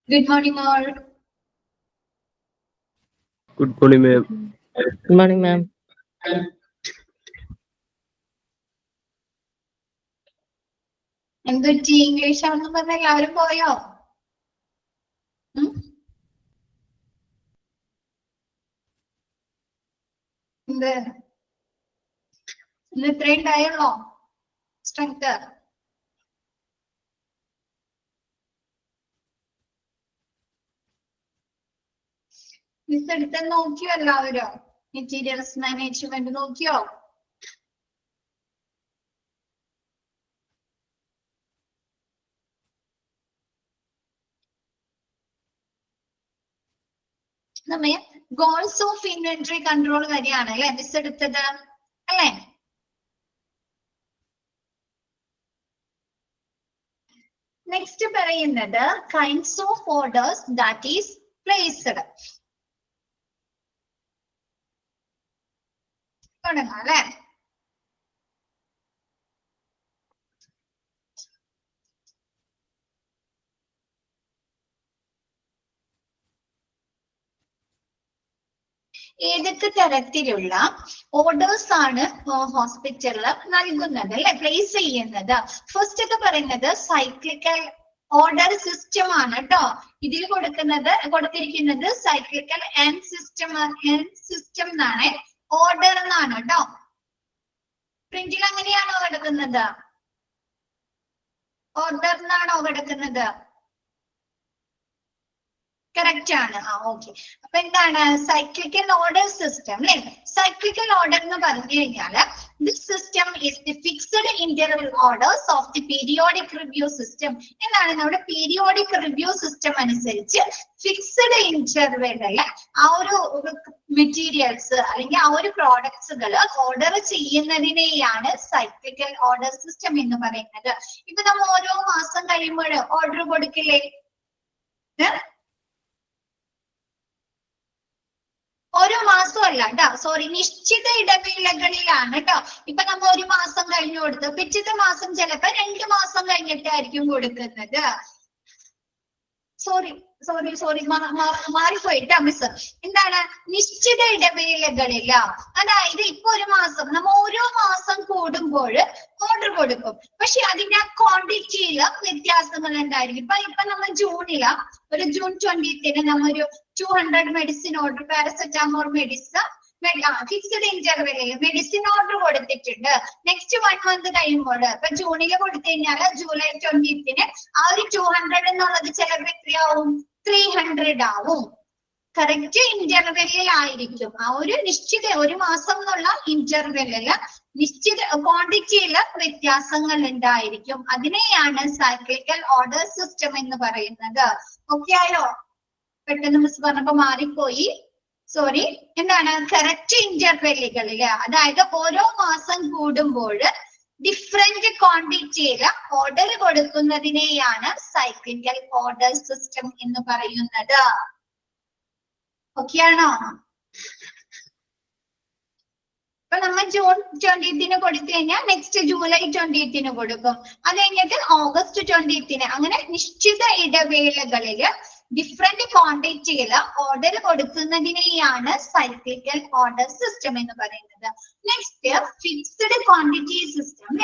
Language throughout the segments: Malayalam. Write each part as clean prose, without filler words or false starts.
Good morning, all. Good morning, ma'am. Good morning, ma'am. എന്തൊറ്റി ഇംഗ്ലീഷ് ആണെന്ന് പറഞ്ഞ എല്ലാവരും പോയോ? എന്ത് ഇന്ന് ഇത്രയും ഉണ്ടായുള്ളോ സ്ട്രെങ്ത്? മിസ് എടുത്ത് നോക്കിയോ എല്ലാവരും? മെറ്റീരിയൽസ് മാനേജ്മെന്റ് നോക്കിയോ? നമ്മ ഗോൾസ് ഓഫ് ഇൻവെന്ററി കൺട്രോൾ വരെയാണ് അല്ലെ മിസ് എടുത്തത് അല്ലെ? നെക്സ്റ്റ് പറയുന്നത് kinds of orders that is placed. തുടങ്ങാം അല്ലെ? ഏതൊക്കെ തരത്തിലുള്ള ഓർഡേഴ്സ് ആണ് ഹോസ്പിറ്റലിൽ നൽകുന്നത് അല്ലെ, പ്ലേസ് ചെയ്യുന്നത്? ഫസ്റ്റ് ഒക്കെ പറയുന്നത് സൈക്ലിക്കൽ ഓർഡർ സിസ്റ്റം ആണ് കേട്ടോ. ഇതിൽ കൊടുത്തിരിക്കുന്നത് സൈക്ലിക്കൽ എൻഡ് സിസ്റ്റം എന്നാണ്, ഓർഡർ എന്നാണ് കേട്ടോ. പ്രിന്റിൽ അങ്ങനെയാണോ കിടക്കുന്നത്? ഓർഡർ എന്നാണോ കിടക്കുന്നത്? കറക്റ്റ് ആണ്. ഓക്കെ. അപ്പൊ എന്താണ് സൈക്ലിക്കൽ ഓർഡർ സിസ്റ്റം അല്ലെ? സൈക്ലിക്കൽ ഓർഡർ എന്ന് പറഞ്ഞു കഴിഞ്ഞാൽ this system is the fixed interval orders of the periodic review system. എന്താണ് നമ്മുടെ പീരിയോഡിക് റിവ്യൂ സിസ്റ്റം അനുസരിച്ച് ഫിക്സഡ് ഇന്റർവെൽ ആ ഒരു മെറ്റീരിയൽസ് അല്ലെങ്കിൽ ആ ഒരു പ്രോഡക്ട്സുകൾ ഓർഡർ ചെയ്യുന്നതിനെയാണ് സൈക്ലിക്കൽ ഓർഡർ സിസ്റ്റം എന്ന് പറയുന്നത്. ഇപ്പൊ നമ്മൾ ഓരോ മാസം കഴിയുമ്പോൾ ഓർഡർ കൊടുക്കില്ലേ? ഓരോ മാസവും അല്ല കേട്ടോ, സോറി, നിശ്ചിത ഇടവേളകളിലാണ് കേട്ടോ. ഇപ്പൊ നമ്മൾ ഒരു മാസം കഴിഞ്ഞു കൊടുത്തു, പിറ്റത്തെ മാസം ചിലപ്പോ 2 മാസം കഴിഞ്ഞിട്ടായിരിക്കും കൊടുക്കുന്നത്. മാറിപ്പോയിട്ടാ മിസ്. എന്താണ് നിശ്ചിത ഇടവേളകളില്ല, അതായത് ഇപ്പൊ ഒരു മാസം നമ്മ ഓരോ മാസം കൂടുമ്പോൾ ഓർഡർ കൊടുക്കും, പക്ഷെ അതിന്റെ ആ ക്വാണ്ടിറ്റിയിൽ വ്യത്യാസങ്ങൾ ഉണ്ടായിരിക്കും. ഇപ്പൊ നമ്മൾ ജൂണില ഒരു ജൂൺ 20th നമ്മ ഒരു 200 medicine order, paracetamol medicine fixed interval medicine order കൊടുത്തിട്ടുണ്ട്. നെക്സ്റ്റ് 1 മന്ത് കഴിയുമ്പോൾ ഇപ്പൊ ജൂണില് കൊടുത്തു കഴിഞ്ഞാൽ ജൂലൈ 20th ആ ഒരു 200 എന്നുള്ളത് ചിലപ്പോൾ എത്രയാവും? 300 ആവും. കറക്റ്റ് ഇന്റർവെല്ലിലായിരിക്കും. ആ ഒരു നിശ്ചിത ഒരു മാസം എന്നുള്ള ഇന്റർവെല്ലില് നിശ്ചിത ക്വാണ്ടിറ്റിയില് വ്യത്യാസങ്ങൾ ഉണ്ടായിരിക്കും. അതിനെയാണ് സൈക്ലിക്കൽ ഓർഡർ സിസ്റ്റം എന്ന് പറയുന്നത്. ഓക്കെ ആയോ? പെട്ടെന്ന് മിസ് പറഞ്ഞപ്പോ മാറിപ്പോയി, സോറി. എന്താണ് കറക്റ്റ് ഇന്റർവെല്ലുകളില്, അതായത് ഓരോ മാസം കൂടുമ്പോൾ ഡിഫറെന്റ് ക്വാണ്ടിറ്റിയില് ഓർഡർ കൊടുക്കുന്നതിനെയാണ് സൈക്ലിക്കൽ ഓർഡർ സിസ്റ്റം എന്ന് പറയുന്നത്. ഓക്കെ ആണോ? ഇപ്പൊ നമ്മൾ ജൂൺ 20th കൊടുത്തു കഴിഞ്ഞാൽ നെക്സ്റ്റ് ജൂലൈ 20th കൊടുക്കും, അത് കഴിഞ്ഞിട്ട് ഓഗസ്റ്റ് 20th. അങ്ങനെ നിശ്ചിത ഇടവേളകളില് ഡിഫറെന്റ് ക്വാണ്ടിറ്റിയില് ഓർഡർ കൊടുക്കുന്നതിനെയാണ് സൈക്ലിക്കൽ ഓർഡർ സിസ്റ്റം എന്ന് പറയുന്നത്. Next fixed quantity system.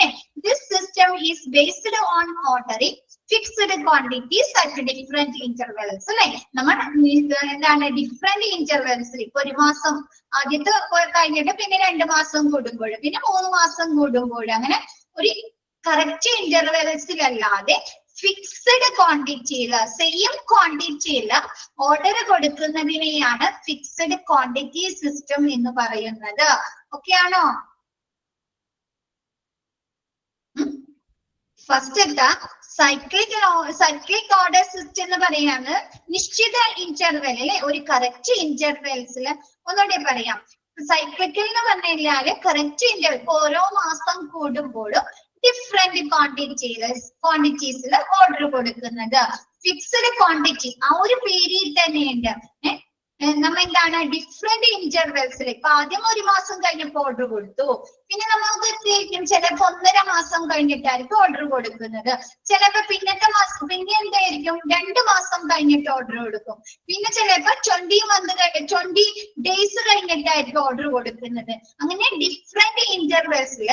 This system is based on ordering fixed quantities at different intervals അല്ലെ. നമ്മൾ എന്താണ് ഡിഫറെന്റ് ഇന്റർവെൽസിൽ ഇപ്പൊ ഒരു മാസം ആദ്യത്തെ കഴിഞ്ഞിട്ട് പിന്നെ 2 മാസം കൂടുമ്പോൾ പിന്നെ 3 മാസം കൂടുമ്പോൾ അങ്ങനെ ഒരു കറക്റ്റ് ഇന്റർവെൽസിലല്ലാതെ ഫിക്സഡ് ക്വാണ്ടിറ്റിയില് സെയിം ക്വാണ്ടിറ്റിയില് ഓർഡർ കൊടുക്കുന്നതിനെയാണ് ഫിക്സഡ് ക്വാണ്ടിറ്റി സിസ്റ്റം എന്ന് പറയുന്നത്. ഓക്കെ ആണോ? ഫസ്റ്റ് സൈക്ലിക് ഓർഡർ സിസ്റ്റം എന്ന് പറയുന്നത് നിശ്ചിത ഇന്റർവെല്ലില് ഒരു കറക്റ്റ് ഇന്റർവെൽസില്, ഒന്നുകൂടെ പറയാം. സൈക്ലിക്കൽ എന്ന് പറഞ്ഞു കഴിഞ്ഞാല് കറക്റ്റ് ഇന്റർവെൽ ഓരോ മാസം കൂടുമ്പോഴും ഡിഫറെന്റ് ക്വാണ്ടിറ്റീസിൽ ഓർഡർ കൊടുക്കുന്നത്. ഫിക്സഡ് ക്വാണ്ടിറ്റി ആ ഒരു പീരീഡ് തന്നെയുണ്ട്. നമ്മൾ എന്താണ് ഡിഫറെന്റ് ഇന്റർവെൽസിൽ ഇപ്പൊ ആദ്യം ഒരു മാസം കഴിഞ്ഞപ്പോൾ ഓർഡർ കൊടുത്തു, പിന്നെ നമുക്ക് ചിലപ്പോ 1.5 മാസം കഴിഞ്ഞിട്ടായിരിക്കും ഓർഡർ കൊടുക്കുന്നത്, ചിലപ്പോ പിന്നത്തെ മാസം പിന്നെ എന്തായിരിക്കും 2 മാസം കഴിഞ്ഞിട്ട് ഓർഡർ കൊടുക്കും, പിന്നെ ചിലപ്പോ 20 ഡേയ്സ് കഴിഞ്ഞിട്ടായിരിക്കും ഓർഡർ കൊടുക്കുന്നത്. അങ്ങനെ ഡിഫറെന്റ് ഇന്റർവെൽസിൽ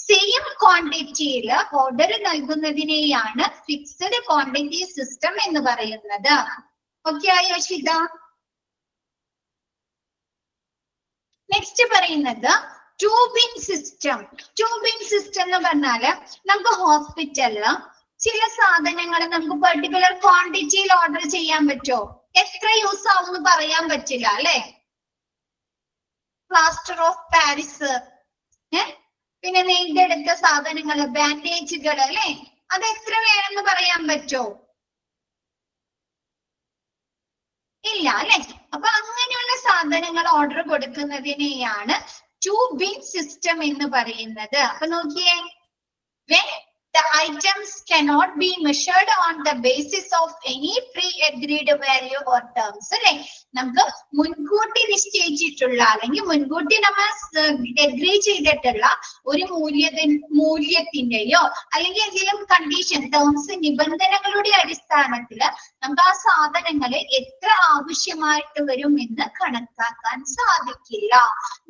സെയിം ക്വാണ്ടിറ്റിയിൽ ഓർഡർ നൽകുന്നതിനെയാണ് ഫിക്സഡ് ക്വാണ്ടിറ്റി സിസ്റ്റം എന്ന് പറയുന്നത്. ഓക്കെ ആയോ ഷിത? നെക്സ്റ്റ് പറയുന്നത് ട്യൂബിൻ സിസ്റ്റം. ട്യൂബിൻ സിസ്റ്റം എന്ന് പറഞ്ഞാല് നമുക്ക് ഹോസ്പിറ്റലില് ചില സാധനങ്ങൾ നമുക്ക് പെർട്ടിക്കുലർ ക്വാണ്ടിറ്റിയിൽ ഓർഡർ ചെയ്യാൻ പറ്റുമോ? എത്ര യൂസ് ആവും എന്ന് പറയാൻ പറ്റില്ല അല്ലെ? പ്ലാസ്റ്റർ ഓഫ് പാരീസ്, പിന്നെ നെയ്തെടുത്ത സാധനങ്ങള്, ബാൻഡേജുകൾ അല്ലെ, അത് എത്ര വേണമെന്ന് പറയാൻ പറ്റുമോ? ഇല്ല അല്ലെ? അപ്പൊ അങ്ങനെയുള്ള സാധനങ്ങൾ ഓർഡർ കൊടുക്കുന്നതിനെയാണ് ട്യൂബിൻ സിസ്റ്റം എന്ന് പറയുന്നത്. അപ്പൊ നോക്കിയേ, when the items cannot be measured on the basis of any pre-agreed value or terms അല്ലെ, നമുക്ക് മുൻകൂട്ടി നിശ്ചയിച്ചിട്ടുള്ള അല്ലെങ്കിൽ മുൻകൂട്ടി നമ്മൾ അഗ്രി ചെയ്തിട്ടുള്ള ഒരു മൂല്യത്തിന്റെയോ അല്ലെങ്കിൽ എന്തെങ്കിലും കണ്ടീഷൻ, ടേംസ്, നിബന്ധനകളുടെ അടിസ്ഥാനത്തിൽ നമുക്ക് ആ സാധനങ്ങൾ എത്ര ആവശ്യമായിട്ട് വരും എന്ന് കണക്കാക്കാൻ സാധിക്കില്ല.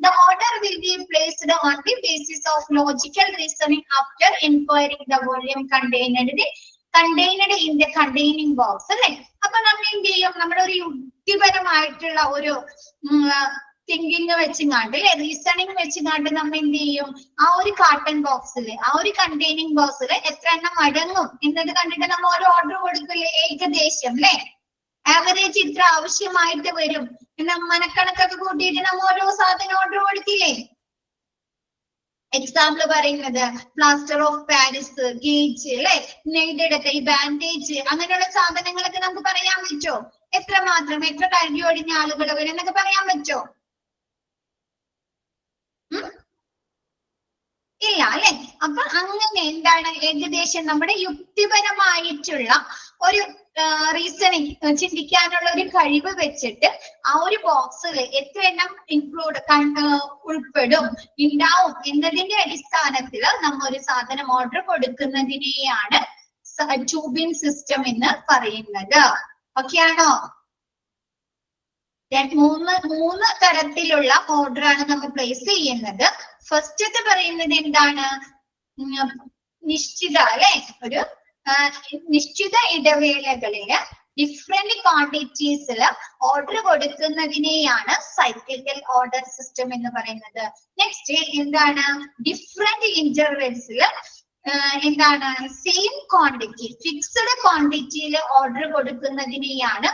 The order will be placed on the basis of logical reasoning after inquiring the volume contained in the containing box അല്ലെ. അപ്പൊ നമ്മൾ എന്ത് ചെയ്യും, നമ്മുടെ ഒരു യുക്തിപരമായിട്ടുള്ള ഒരു തിങ്കിങ് വെച്ചുകാണ്ട് അല്ലെ, റീസണിങ് വെച്ചുകാണ്ട് നമ്മൾ എന്ത് ചെയ്യും, ആ ഒരു കാർട്ടൺ ബോക്സില്, ആ ഒരു കണ്ടെയ്നിങ് ബോക്സിൽ എത്ര എണ്ണം അടങ്ങും എന്നത് കണ്ടിട്ട് നമ്മൾ ഒരു ഓർഡർ കൊടുക്കില്ലേ, ഏകദേശം അല്ലെ, ആവറേജ് ഇത്ര ആവശ്യമായിട്ട് വരും എന്ന് മനക്കണക്കൊക്കെ കൂട്ടിയിട്ട് നമ്മൾ ഓരോ സാധനം ഓർഡർ കൊടുക്കില്ലേ. എക്സാമ്പിൾ പറയുന്നത് പ്ലാസ്റ്റർ ഓഫ് പാരീസ്, ഗേജ് അല്ലെ, നെയ്തെടുത്ത ഈ ബാൻഡേജ്, അങ്ങനെയുള്ള സാധനങ്ങളൊക്കെ നമുക്ക് പറയാൻ പറ്റുമോ? എത്ര മാത്രം, എത്ര കഴുകി ഒടിഞ്ഞ ആളുകൾ വരും എന്നൊക്കെ പറയാൻ പറ്റുമോ? ഇല്ല അല്ലെ? അപ്പൊ അങ്ങനെ എന്താണ്, ഏകദേശം നമ്മുടെ യുക്തിപരമായിട്ടുള്ള ഒരു റീസണിങ്, ചിന്തിക്കാനുള്ള ഒരു കഴിവ് വെച്ചിട്ട് ആ ഒരു ബോക്സിൽ എത്ര എണ്ണം ഉൾപ്പെടും, ഉണ്ടാവും എന്നതിന്റെ അടിസ്ഥാനത്തിൽ നമ്മൾ ഒരു സാധനം ഓർഡർ കൊടുക്കുന്നതിനെയാണ് ട്യൂബിൻ സിസ്റ്റം എന്ന് പറയുന്നത്. ഓക്കെ ആണോ? മൂന്ന് തരത്തിലുള്ള ഓർഡർ ആണ് നമ്മൾ പ്ലേസ് ചെയ്യുന്നത്. ഫസ്റ്റ് പറയുന്നത് എന്താണ്, നിശ്ചിത അല്ലെ, ഒരു നിശ്ചിത ഇടവേളകളില് ഡിഫറെന്റ് ക്വാണ്ടിറ്റീസിൽ ഓർഡർ കൊടുക്കുന്നതിനെയാണ് സൈക്ലിക്കൽ ഓർഡർ സിസ്റ്റം എന്ന് പറയുന്നത്. നെക്സ്റ്റ് എന്താണ്, ഡിഫറെന്റ് ഇന്റർവെൽസിൽ എന്താണ്, സെയിം ക്വാണ്ടിറ്റി, ഫിക്സഡ് ക്വാണ്ടിറ്റിയിൽ ഓർഡർ കൊടുക്കുന്നതിനെയാണ്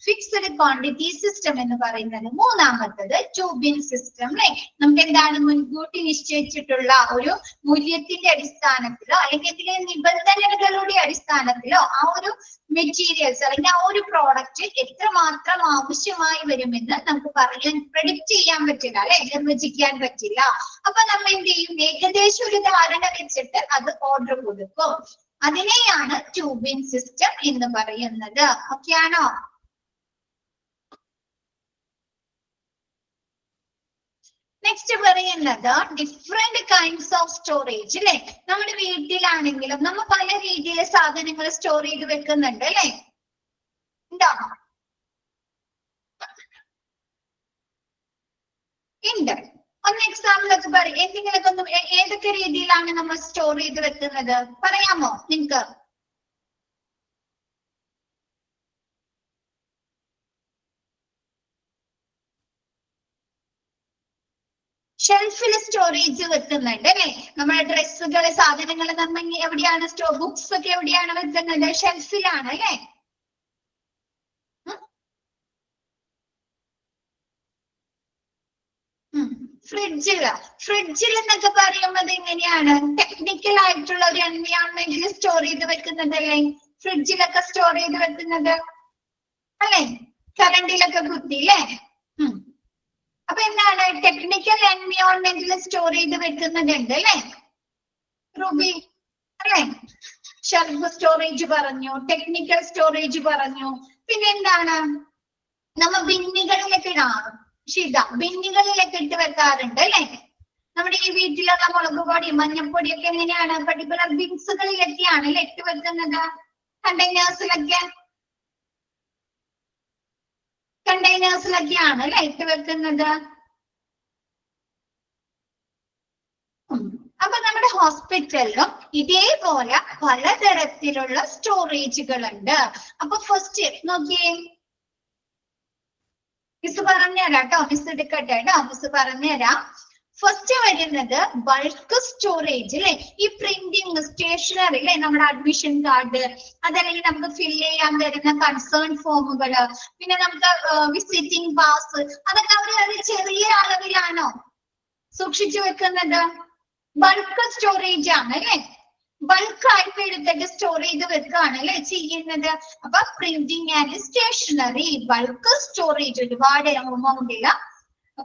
ഫിക്സഡ് ക്വാണ്ടിറ്റി സിസ്റ്റം എന്ന് പറയുന്നത്. മൂന്നാമത്തത് ട്യൂബിൻ സിസ്റ്റം അല്ലെ, നമുക്ക് എന്താണ്, മുൻകൂട്ടി നിശ്ചയിച്ചിട്ടുള്ള ഒരു മൂല്യത്തിന്റെ അടിസ്ഥാനത്തിലോ അല്ലെങ്കിൽ എന്തെങ്കിലും നിബന്ധനകളുടെ അടിസ്ഥാനത്തിലോ ആ ഒരു മെറ്റീരിയൽസ് അല്ലെങ്കിൽ ആ ഒരു പ്രോഡക്റ്റ് എത്രമാത്രം ആവശ്യമായി വരുമെന്ന് നമുക്ക് പ്രെഡിക്റ്റ് ചെയ്യാൻ പറ്റില്ല അല്ലെ, നിർവചിക്കാൻ പറ്റില്ല. അപ്പൊ നമ്മൾ എന്ത് ചെയ്യും, ഏകദേശം ഒരു ധാരണ വെച്ചിട്ട് അത് ഓർഡർ കൊടുക്കും. അതിനെയാണ് ട്യൂബിൻ സിസ്റ്റം എന്ന് പറയുന്നത്. ഓക്കെ ആണോ? നെക്സ്റ്റ് പറയുന്നത് ഡിഫറെന്റ് കൈൻഡ്സ് ഓഫ് സ്റ്റോറേജ് അല്ലെ. നമ്മുടെ വീട്ടിലാണെങ്കിലും നമ്മൾ പല രീതിയിലെ സാധനങ്ങൾ സ്റ്റോർ ചെയ്ത് വെക്കുന്നുണ്ട് അല്ലെ, ഉണ്ടോ? ഉണ്ട്. ഒന്ന് എക്സാമ്പിൾ ഒക്കെ പറയും, എന്തെങ്കിലുമൊക്കെ ഒന്ന്, ഏതൊക്കെ രീതിയിലാണ് നമ്മൾ സ്റ്റോർ ചെയ്ത് വെക്കുന്നത് പറയാമോ നിങ്ങക്ക്? ഷെൽഫിൽ സ്റ്റോറേജ് വെക്കുന്നുണ്ട് അല്ലെ. നമ്മുടെ ഡ്രസ്സുകൾ, സാധനങ്ങൾ നമ്മൾ എവിടെയാണ് ബുക്സ് ഒക്കെ എവിടെയാണ് വെക്കുന്നത്? ഷെൽഫിലാണ് അല്ലെ. ഫ്രിഡ്ജിൽ എന്നൊക്കെ പറയുന്നത് എങ്ങനെയാണ്, ടെക്നിക്കൽ ആയിട്ടുള്ള ഒരു എൻവയോൺമെന്റിൽ സ്റ്റോർ ചെയ്ത് വെക്കുന്നത് അല്ലേ ഫ്രിഡ്ജിലൊക്കെ സ്റ്റോർ ചെയ്ത് വെക്കുന്നത് അല്ലെ, കറണ്ടിലൊക്കെ കുത്തി അല്ലേ. അപ്പൊ എന്താണ്, ടെക്നിക്കൽ എൻവയോൺമെന്റിൽ സ്റ്റോർ ചെയ്ത് വെക്കുന്നുണ്ട് അല്ലെ റുബി അല്ലെ. ഷെൽഫ് സ്റ്റോറേജ് പറഞ്ഞു, ടെക്നിക്കൽ സ്റ്റോറേജ് പറഞ്ഞു, പിന്നെ എന്താണ്, നമ്മ ബിന്നുകളിലൊക്കെ ഇടാം. ഷിത ബിന്നുകളിലൊക്കെ ഇട്ട് വെക്കാറുണ്ട് അല്ലെ? നമ്മുടെ ഈ വീട്ടിലുള്ള മുളക് പൊടി മഞ്ഞൾപ്പൊടിയൊക്കെ എങ്ങനെയാണ് പർട്ടിക്കുലർ ബിൻസുകളിലൊക്കെയാണ് അല്ലെ ഇട്ട് വെക്കുന്നത്? കണ്ടെയ്നേഴ്സിലൊക്കെയാണ് അല്ലെ ഇട്ട് വെക്കുന്നത്. അപ്പൊ നമ്മുടെ ഹോസ്പിറ്റലിലും ഇതേപോലെ പലതരത്തിലുള്ള സ്റ്റോറേജുകളുണ്ട്. അപ്പൊ ഫസ്റ്റ് നോക്കിയേ, മിസ് പറഞ്ഞുതരാം കേട്ടോ, മിസ് എടുക്കട്ടെ കേട്ടോ, മിസ് പറഞ്ഞുതരാം. ഫസ്റ്റ് വരുന്നത് ബൾക്ക് സ്റ്റോറേജ് അല്ലെ? ഈ പ്രിന്റിങ് സ്റ്റേഷനറി അല്ലെ, നമ്മുടെ അഡ്മിഷൻ കാർഡ്, അതല്ലെങ്കിൽ നമുക്ക് ഫില്ല് ചെയ്യാൻ വരുന്ന കൺസേൺ ഫോമുകള്, പിന്നെ നമുക്ക് വിസിറ്റിംഗ് പാസ്, അതൊക്കെ അവർ ചെറിയ അളവിലാണോ സൂക്ഷിച്ചു വെക്കുന്നത്? ബൾക്ക് സ്റ്റോറേജ് ആണ് അല്ലെ? ബൾക്കായിട്ട് എടുത്തിട്ട് സ്റ്റോർ ചെയ്ത് വെക്കുകയാണ് അല്ലെ ചെയ്യുന്നത്. അപ്പൊ printing and stationery bulk storage ഒരുപാട് എമൗണ്ടില്ല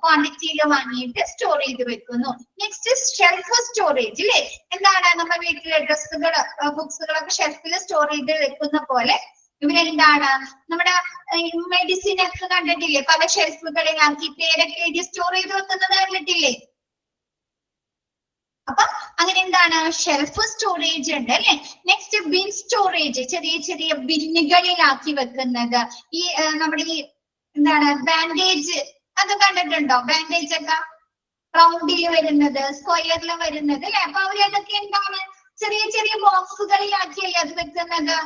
ക്വാണ്ടിറ്റിയിൽ വാങ്ങിയിട്ട് സ്റ്റോർ ചെയ്ത് വെക്കുന്നു. നെക്സ്റ്റ് ഷെൽഫ് സ്റ്റോറേജ് അല്ലെ? എന്താണ് നമ്മുടെ വീട്ടിലെ ഡ്രസ്സുകൾ ബുക്സുകളൊക്കെ ഷെൽഫിൽ സ്റ്റോർ ചെയ്ത് വെക്കുന്ന പോലെ ഇവരെന്താണ് നമ്മുടെ മെഡിസിൻ ഒക്കെ കണ്ടിട്ടില്ലേ? പല ഷെൽഫുകളിലാക്കി പേരൊക്കെ എഴുതി സ്റ്റോർ ചെയ്ത് വെക്കുന്നത് കണ്ടിട്ടില്ലേ? അപ്പൊ അങ്ങനെ എന്താണ് ഷെൽഫ് സ്റ്റോറേജ് ഉണ്ട് അല്ലെ? നെക്സ്റ്റ് ബിൻ സ്റ്റോറേജ്, ചെറിയ ചെറിയ ബിന്നുകളിലാക്കി വെക്കുന്നത്. ഈ നമ്മുടെ ഈ എന്താണ് ബാൻഡേജ് അത് കണ്ടിട്ടുണ്ടോ? ബാൻഡേജ് ഒക്കെ റൗണ്ടിൽ വരുന്നത്, സ്ക്വയറിൽ വരുന്നത് അല്ലെ? അപ്പൊ അവരതൊക്കെ എന്താണ് ചെറിയ ചെറിയ ബോക്സുകളിലാക്കിയല്ലേ അത് വെക്കുന്നത്.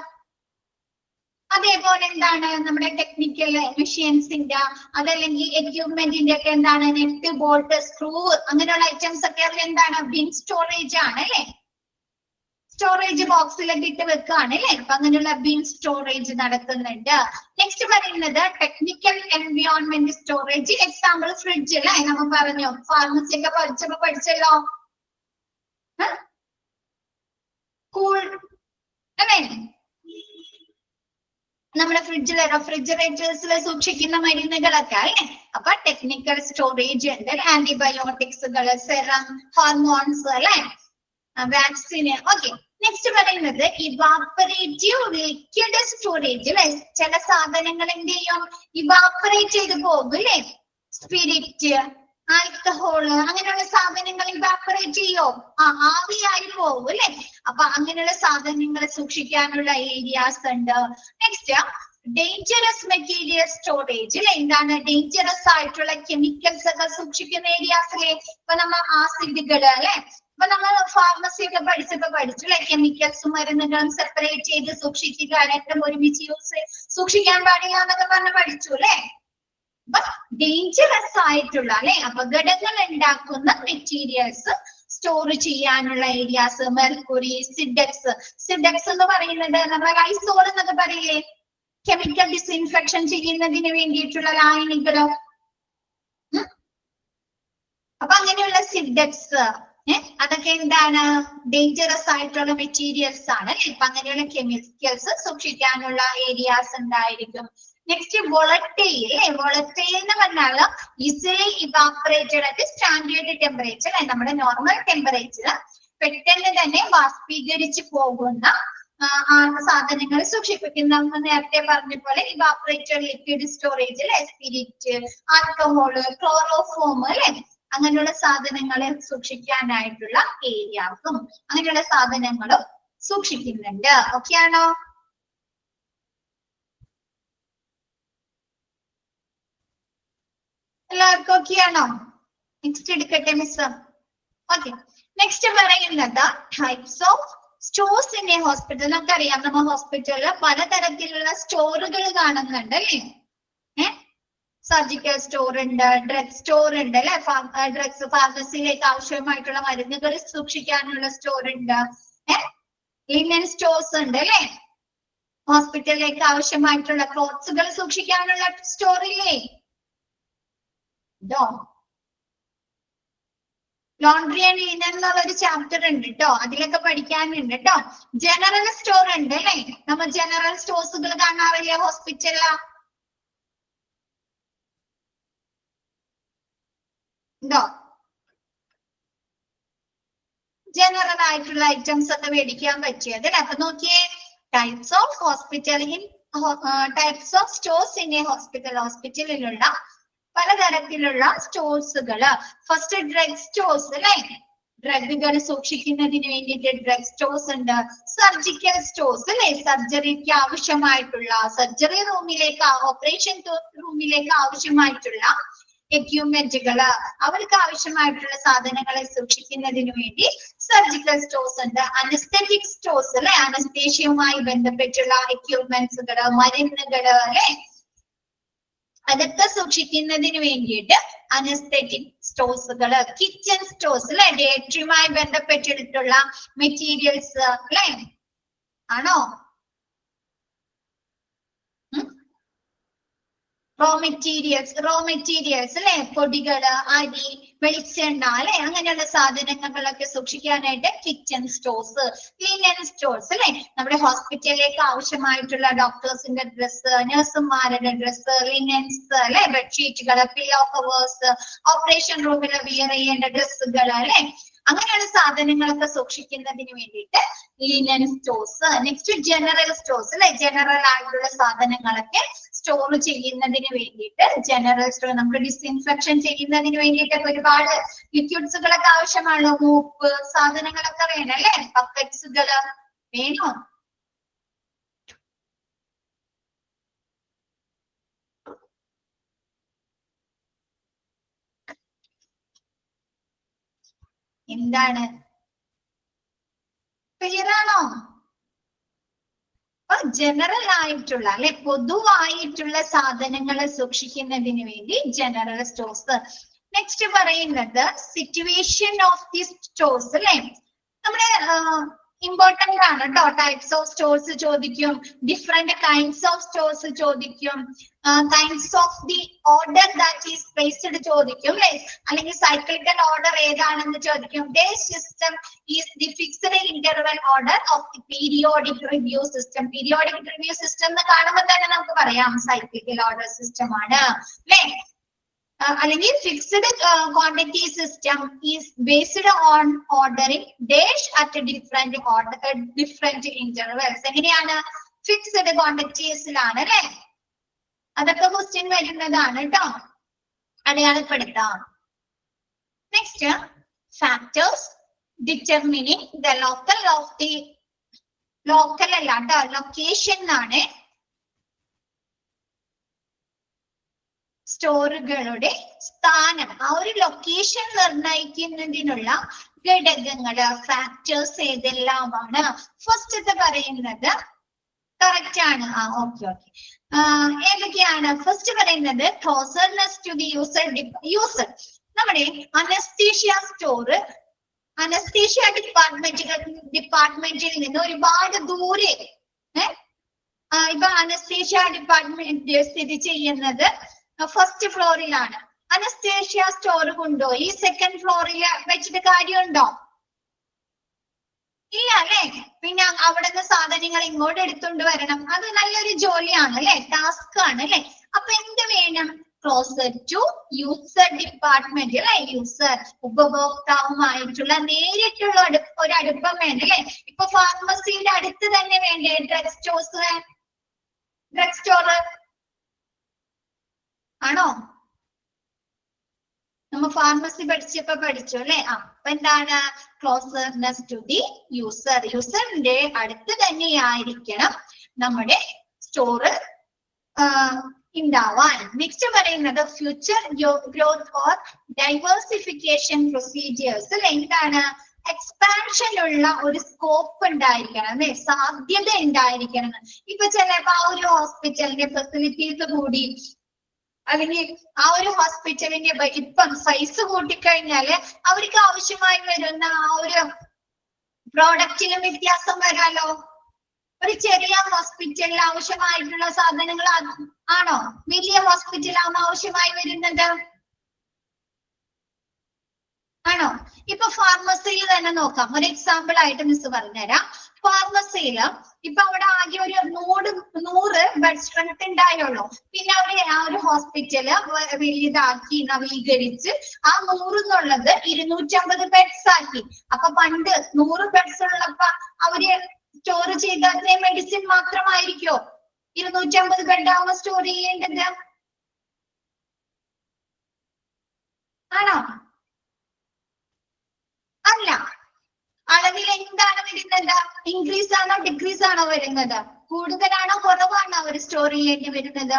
അതേപോലെ എന്താണ് നമ്മുടെ ടെക്നിക്കൽ മെഷീൻസിന്റെ അതല്ലെങ്കിൽ എക്യുപ്മെന്റിന്റെ ഒക്കെ എന്താണ് നെറ്റ് ബോൾട്ട് സ്ക്രൂ അങ്ങനെയുള്ള ഐറ്റംസ് ഒക്കെ അതിൽ എന്താണ് ബിൻ സ്റ്റോറേജ് ആണ് അല്ലെ? സ്റ്റോറേജ് ബോക്സിലൊക്കെ ഇട്ട് വെക്കുകയാണ് അല്ലെ? അപ്പൊ അങ്ങനെയുള്ള ബിൻ സ്റ്റോറേജ് നടക്കുന്നുണ്ട്. നെക്സ്റ്റ് പറയുന്നത് technical environment storage. Example fridge അല്ലെ? നമ്മൾ പറഞ്ഞു ഫാർമസി ഒക്കെ പഠിച്ചല്ലോ. കൂൾ അല്ലെ? നമ്മുടെ ഫ്രിഡ്ജിലെ റെഫ്രിജറേറ്റേഴ്സിൽ സൂക്ഷിക്കുന്ന മരുന്നുകളൊക്കെ അല്ലെ? അപ്പൊ ടെക്നിക്കൽ സ്റ്റോറേജ് ഉണ്ട്. ആന്റിബയോട്ടിക്സുകൾ, സെറം, ഹോർമോൺസ് അല്ലെ, വാക്സിന്. ഓക്കെ, നെക്സ്റ്റ് പറയുന്നത് ഇവാപ്പറേറ്റീവ് ലിക്വിഡ് സ്റ്റോറേജ് അല്ലെ? ചില സാധനങ്ങൾ എന്ത് ചെയ്യും? ഇവാപ്പറേറ്റ് ചെയ്ത് പോകും അല്ലെ? സ്പിരിറ്റ്, ആൽക്കഹോള് അങ്ങനെയുള്ള സാധനങ്ങൾ ഇവാപ്പറേറ്റ് ചെയ്യോ? ആവിയായി പോകും അല്ലെ? അപ്പൊ അങ്ങനെയുള്ള സാധനങ്ങൾ സൂക്ഷിക്കാനുള്ള ഏരിയാസ് ഉണ്ട്. നെക്സ്റ്റ് ഡേഞ്ചറസ് മെറ്റീരിയൽ സ്റ്റോറേജ് അല്ലെ? എന്താണ് ഡേഞ്ചറസ് ആയിട്ടുള്ള കെമിക്കൽസ് ഒക്കെ സൂക്ഷിക്കുന്ന ഏരിയാസിലെ? ഇപ്പൊ നമ്മൾ ആസിഡുകള് അല്ലെ? അപ്പൊ നമ്മൾ ഫാർമസി ഒക്കെ പഠിച്ചപ്പോ പഠിച്ചു അല്ലെ? കെമിക്കൽസും മരുന്നുകളും സെപ്പറേറ്റ് ചെയ്ത് സൂക്ഷിക്കുക, രണ്ടും ഒരുമിച്ച് സൂക്ഷിക്കാൻ പാടില്ല എന്നൊക്കെ പറഞ്ഞ് പഠിച്ചു അല്ലെ? അപ്പൊ ഡേഞ്ചറസ് ആയിട്ടുള്ള അല്ലെ അപകടങ്ങൾ ഉണ്ടാക്കുന്ന മെറ്റീരിയൽസ് സ്റ്റോർ ചെയ്യാനുള്ള ഏരിയാസ്. മെർക്കുറി, സിഡെക്സ്. സിഡെക്സ് എന്ന് പറയുന്നത് നമ്മുടെ ലൈസോൾ എന്നൊക്കെ പറയില്ലേ? കെമിക്കൽ ഡിസ്ഇൻഫെക്ഷൻ ചെയ്യുന്നതിന് വേണ്ടിയിട്ടുള്ള ലായനികള്. അപ്പൊ അങ്ങനെയുള്ള സിഡെക്സ് അതൊക്കെ എന്താണ് ഡേഞ്ചറസ് ആയിട്ടുള്ള മെറ്റീരിയൽസ് ആണ്. ഇപ്പൊ അങ്ങനെയുള്ള കെമിക്കൽസ് സൂക്ഷിക്കാനുള്ള ഏരിയാസ് ഉണ്ടായിരിക്കും. നെക്സ്റ്റ് വോളറ്റൈൽ അല്ലെ? വോളറ്റൈൽ എന്ന് പറഞ്ഞാൽ easily evaporated at standard temperature. നമ്മുടെ നോർമൽ ടെമ്പറേച്ചർ പെട്ടെന്ന് തന്നെ ബാഷ്പീകരിച്ച് പോകുന്ന സാധനങ്ങൾ സൂക്ഷിപ്പിക്കുന്ന നേരത്തെ പറഞ്ഞ പോലെ ഇവാപ്പറേറ്റഡ് ലിക്വിഡ് സ്റ്റോറേജ് അല്ലെ? സ്പിരിറ്റ്, ആൽക്കഹോള്, ക്ലോറോഫോം അല്ലെ? അങ്ങനെയുള്ള സാധനങ്ങളെ സൂക്ഷിക്കാനായിട്ടുള്ള ഏരിയാസും അങ്ങനെയുള്ള സാധനങ്ങളും സൂക്ഷിക്കുന്നുണ്ട്. ഓക്കെ ആണോ? എല്ലാവർക്കും ഓക്കെ ആണോ? നെക്സ്റ്റ് എടുക്കട്ടെ മിസ്. ഓക്കെ, നെക്സ്റ്റ് പറയുന്നത് types of stores in a hospital. നമുക്കറിയാം നമ്മൾ ഹോസ്പിറ്റലിൽ പലതരത്തിലുള്ള സ്റ്റോറുകൾ കാണുന്നുണ്ട് അല്ലേ? സർജിക്കൽ സ്റ്റോർ ഉണ്ട്, ഡ്രഗ് സ്റ്റോർ ഉണ്ട് അല്ലെ? ഡ്രഗ്സ് ഫാർമസിയിലേക്ക് ആവശ്യമായിട്ടുള്ള മരുന്നുകൾ സൂക്ഷിക്കാനുള്ള സ്റ്റോർ ഉണ്ട്. ലിനൻ സ്റ്റോർസ് ഉണ്ട് അല്ലെ? ഹോസ്പിറ്റലിലേക്ക് ആവശ്യമായിട്ടുള്ള ക്ലോത്ത്സുകൾ സൂക്ഷിക്കാനുള്ള സ്റ്റോർ ഇല്ലേ? ലോണ്ടറി ആൻഡ് ലിനൻ എന്നുള്ള ഒരു ചാപ്റ്റർ ഉണ്ട് കേട്ടോ, അതിലൊക്കെ പഠിക്കാനുണ്ട് കേട്ടോ. ജനറൽ സ്റ്റോർ ഉണ്ട് അല്ലെ? നമ്മൾ ജനറൽ സ്റ്റോഴ്സുകൾ കാണാറില്ലേ ഹോസ്പിറ്റലില്? ഉണ്ടോ? ജനറൽ ആയിട്ടുള്ള ഐറ്റംസ് ഒക്കെ മേടിക്കാൻ പറ്റിയത് അല്ലെ? അപ്പൊ നോക്കിയേ, types of hospital in types of stores in a hospital. ഹോസ്പിറ്റലിലുള്ള പലതരത്തിലുള്ള സ്റ്റോഴ്സുകള്. ഫസ്റ്റ് ഡ്രഗ് സ്റ്റോഴ്സ് അല്ലെ, ഡ്രഗുകൾ സൂക്ഷിക്കുന്നതിന് വേണ്ടിയിട്ട് ഡ്രഗ് സ്റ്റോഴ്സ് ഉണ്ട്. സർജിക്കൽ സ്റ്റോഴ്സ് അല്ലെ, സർജറിക്ക് ആവശ്യമായിട്ടുള്ള, സർജറി റൂമിലേക്ക്, ഓപ്പറേഷൻ റൂമിലേക്ക് ആവശ്യമായിട്ടുള്ള എക്യുപ്മെന്റുകള്, അവർക്ക് ആവശ്യമായിട്ടുള്ള സാധനങ്ങളെ സൂക്ഷിക്കുന്നതിന് വേണ്ടി സർജിക്കൽ സ്റ്റോഴ്സ് ഉണ്ട്. അനസ്തെറ്റിക് സ്റ്റോഴ്സ് അല്ലെ, അനസ്തേഷ്യയുമായി ബന്ധപ്പെട്ടുള്ള എക്യുപ്മെന്റ്സുകള്, മരുന്നുകള് അല്ലെ, അതൊക്കെ സൂക്ഷിക്കുന്നതിന് വേണ്ടിയിട്ട് അനസ്തെറ്റിക് സ്റ്റോഴ്സുകള്. കിച്ചൺ സ്റ്റോഴ്സ് അല്ലെ, ഡയറ്ററിയുമായി ബന്ധപ്പെട്ടിട്ടുള്ള മെറ്റീരിയൽസ് അല്ലെ, ആണോ? റോ മെറ്റീരിയൽസ് അല്ലെ, പൊടികള്, അരി, വെളിച്ചെണ്ണ അല്ലെ, അങ്ങനെയുള്ള സാധനങ്ങളൊക്കെ സൂക്ഷിക്കാനായിട്ട് കിച്ചൺ സ്റ്റോഴ്സ്. ലിനൻ സ്റ്റോഴ്സ് അല്ലെ, നമ്മുടെ ഹോസ്പിറ്റലിലേക്ക് ആവശ്യമായിട്ടുള്ള ഡോക്ടേഴ്സിന്റെ ഡ്രസ്സ്, നഴ്സുമാരുടെ ഡ്രസ്സ്, ലിനൻസ് അല്ലെ, ബെഡ്ഷീറ്റുകൾ, പില്ലോ കവേഴ്സ്, ഓപ്പറേഷൻ റൂമിൽ വിയർ ചെയ്യേണ്ട ഡ്രസ്സുകൾ അല്ലെ, അങ്ങനെയുള്ള സാധനങ്ങളൊക്കെ സൂക്ഷിക്കുന്നതിന് വേണ്ടിയിട്ട് linen stores. Next general stores അല്ലെ, ജനറൽ ആയിട്ടുള്ള സാധനങ്ങളൊക്കെ സ്റ്റോർ ചെയ്യുന്നതിന് വേണ്ടിയിട്ട് ജനറൽ സ്റ്റോർ. നമുക്ക് ഡിസ്ഇൻഫെക്ഷൻ ചെയ്യുന്നതിന് വേണ്ടിയിട്ടൊക്കെ ഒരുപാട് ലിക്വിഡ്സുകളൊക്കെ ആവശ്യമാണ്. മൂപ്പ് സാധനങ്ങളൊക്കെ വേണം അല്ലെ, ബക്കറ്റ്സുകള് വേണോ? എന്താണ്, ക്ലിയർ ആണോ? അപ്പൊ ജനറൽ ആയിട്ടുള്ള അല്ലെ, പൊതുവായിട്ടുള്ള സാധനങ്ങൾ സൂക്ഷിക്കുന്നതിന് വേണ്ടി ജനറൽ സ്റ്റോഴ്സ്. നെക്സ്റ്റ് പറയുന്നത് സിറ്റുവേഷൻ ഓഫ് ദി സ്റ്റോഴ്സ് അല്ലെ, നമ്മുടെ ഇമ്പോർട്ടന്റ് ആണ് കേട്ടോ. ടൈപ്സ് ഓഫ് സ്റ്റോഴ്സ് ചോദിക്കും, ഡിഫറെന്റ് കൈൻഡ്സ് ഓഫ് സ്റ്റോഴ്സ് ചോദിക്കും, kinds of the order that is placed ചോദിക്കും അല്ലെ, അല്ലെങ്കിൽ സൈക്ലിക്കൽ ഓർഡർ ഏതാണെന്ന് ചോദിക്കും. The system is the fixed interval order of the periodic review system. Periodic review system എന്ന് കാണുമ്പോൾ തന്നെ നമുക്ക് പറയാം സൈക്ലിക്കൽ ഓർഡർ സിസ്റ്റം ആണ് അല്ലെ. അല്ലെങ്കിൽ fixed quantity system is based on ordering dash at different intervals. എങ്ങനെയാണ്? ഫിക്സ്ഡ് ക്വാണ്ടിറ്റീസിലാണ് അല്ലെ. അതൊക്കെ ക്വസ്റ്റ്യൻ വരുന്നതാണ് കേട്ടോ, അടയാളപ്പെടുത്താം. Next factors determining the local of the, local അല്ല കേട്ടോ, ലൊക്കേഷൻ ആണ് സ്റ്റോറുകളുടെ സ്ഥാനം. ആ ഒരു ലൊക്കേഷൻ നിർണ്ണയിക്കുന്നതിനുള്ള ഘടകങ്ങള്, ഫാക്ടേഴ്സ് ഏതെല്ലാമാണ്? ഫസ്റ്റത്തെ പറയുന്നത് കറക്റ്റ് ആണ്. ഓക്കെ. ഏതൊക്കെയാണ്? ഫസ്റ്റ് പറയുന്നത് ക്ലോസർനെസ് ടു ദി യൂസർ. നമ്മുടെ അനസ്തീഷ്യ സ്റ്റോറ് അനസ്തീഷ്യ ഡിപ്പാർട്ട്മെന്റിൽ നിന്ന് ഒരുപാട് ദൂരെ, ഇപ്പൊ അനസ്തീഷ്യ ഡിപ്പാർട്ട്മെന്റ് സ്ഥിതി ചെയ്യുന്നത് ഫസ്റ്റ് ഫ്ലോറിലാണ്. അനസ്തേഷ്യ സ്റ്റോർ കൊണ്ടുപോയി സെക്കൻഡ് ഫ്ലോറിൽ വെച്ചിട്ട് കാര്യമുണ്ടോ? ഇല്ല അല്ലെ. പിന്നെ അവിടെ നിന്ന് സാധനങ്ങൾ ഇങ്ങോട്ട് എടുത്തുകൊണ്ട് വരണം. അത് നല്ലൊരു ജോലിയാണ് അല്ലെ, ടാസ്ക് ആണ് അല്ലെ. അപ്പൊ എന്ത് വേണം? ക്ലോസർ ടു യൂസർ ഡിപ്പാർട്ട്മെന്റ് അല്ലെ. യൂസർ, ഉപഭോക്താവുമായിട്ടുള്ള നേരിട്ടുള്ള ഒരു അടുപ്പം വേണം അല്ലെ. ഇപ്പൊ ഫാർമസിയുടെ അടുത്ത് തന്നെ വേണ്ടേ ഡ്രഗ് സ്റ്റോർ ആണോ? നമ്മ ഫാർമസി പഠിച്ചു അല്ലെ. അപ്പൊ എന്താണ്? ക്ലോസർനെസ് ടു ദി യൂസർ. യൂസറിന്റെ അടുത്ത് തന്നെയായിരിക്കണം നമ്മുടെ സ്റ്റോറ് ഉണ്ടാവാൻ. നെക്സ്റ്റ് പറയുന്നത് future growth or diversification procedures അല്ലെ. എന്താണ്? എക്സ്പാൻഷൻ ഉള്ള ഒരു സ്കോപ്പ് ഉണ്ടായിരിക്കണം അല്ലെ, സാധ്യത ഉണ്ടായിരിക്കണം. ഇപ്പൊ ചിലപ്പോ ആ ഒരു ഹോസ്പിറ്റലിന്റെ ഫെസിലിറ്റീസ് കൂടി, അല്ലെങ്കിൽ ആ ഒരു ഹോസ്പിറ്റലിന്റെ ഇപ്പം സൈസ് കൂട്ടിക്കഴിഞ്ഞാല് അവർക്ക് ആവശ്യമായി വരുന്ന ആ ഒരു പ്രോഡക്റ്റിനും വ്യത്യാസം വരാലോ. ഒരു ചെറിയ ഹോസ്പിറ്റലിൽ ആവശ്യമായിട്ടുള്ള സാധനങ്ങൾ ആണോ വലിയ ഹോസ്പിറ്റലാകുമ്പോൾ ആവശ്യമായി വരുന്നത്? ആണോ? ഇപ്പൊ ഫാർമസിയിൽ തന്നെ നോക്കാം. ഒരു എക്സാമ്പിൾ ആയിട്ട് മിസ് പറഞ്ഞുതരാം. ഫാർമസിയിൽ ഇപ്പൊ അവിടെ ആകെ ഒരു 100 ബെഡ് സ്ട്രെങ്ത് ഉണ്ടായുള്ളൂ. പിന്നെ അവര് ആ ഒരു ഹോസ്പിറ്റല് വലുതാക്കി നവീകരിച്ച് ആ 100 എന്നുള്ളത് 250 ബെഡ്സ് ആക്കി. അപ്പൊ പണ്ട് 100 ബെഡ്സ് ഉള്ളപ്പോ അവര് സ്റ്റോർ ചെയ്ത മെഡിസിൻ മാത്രമായിരിക്കോ? 250 ബെഡാവുമ്പോ സ്റ്റോർ ചെയ്യേണ്ടത്? ആണോ? അല്ല. അളവിൽ എന്താണ് വരുന്നത്? ഇൻക്രീസ് ആണോ ഡിക്രീസ് ആണോ വരുന്നത്? കൂടുതലാണോ കുറവാണോ അവർ സ്റ്റോർ ചെയ്യേണ്ടി വരുന്നത്?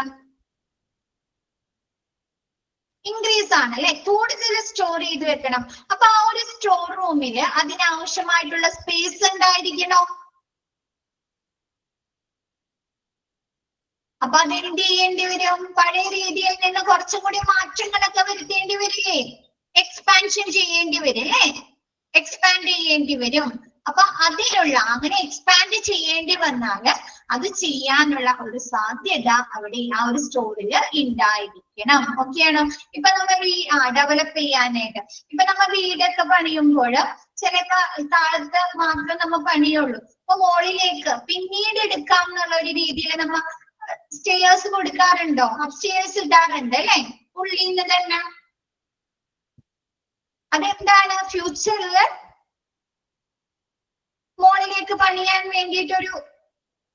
ഇൻക്രീസ് ആണ് അല്ലെ? കൂടുതൽ സ്റ്റോർ ചെയ്ത് വെക്കണം. അപ്പൊ ആ ഒരു സ്റ്റോർ റൂമില് അതിനാവശ്യമായിട്ടുള്ള സ്പേസ് ഉണ്ടായിരിക്കണോ? അപ്പൊ അതെന്ത് ചെയ്യേണ്ടി വരും? പഴയ രീതിയിൽ നിന്ന് കുറച്ചും കൂടി മാറ്റങ്ങളൊക്കെ വരുത്തേണ്ടി വരില്ലേ? എക്സ്പാൻഷൻ ചെയ്യേണ്ടി വരും അല്ലേ? എക്സ്പാൻഡ് ചെയ്യേണ്ടി വരും. അപ്പൊ അതിനുള്ള അങ്ങനെ എക്സ്പാൻഡ് ചെയ്യേണ്ടി വന്നാല് അത് ചെയ്യാനുള്ള ഒരു സാധ്യത അവിടെ ആ ഒരു സ്റ്റോറിൽ ഉണ്ടായിരിക്കണം. ഓക്കെയാണോ? ഇപ്പൊ നമ്മൾ ഈ ഡെവലപ്പ് ചെയ്യാനായിട്ട് ഇപ്പൊ നമ്മൾ വീടൊക്കെ പണിയുമ്പോൾ ചിലപ്പോ താഴത്ത് മാത്രം നമ്മൾ പണിയുള്ളൂ. അപ്പൊ മുകളിലേക്ക് പിന്നീട് എടുക്കാം എന്നുള്ള ഒരു രീതിയിൽ നമ്മൾ സ്റ്റെയർസ് കൊടുക്കാറുണ്ടോ? സ്റ്റെയർസ് ഇടാറുണ്ട് അല്ലെ? ഉള്ളിൽ നിന്ന് തന്നെ. അതെന്താണ്? ഫ്യൂച്ചറിൽ മുകളിലേക്ക് പണിയാൻ വേണ്ടിയിട്ടൊരു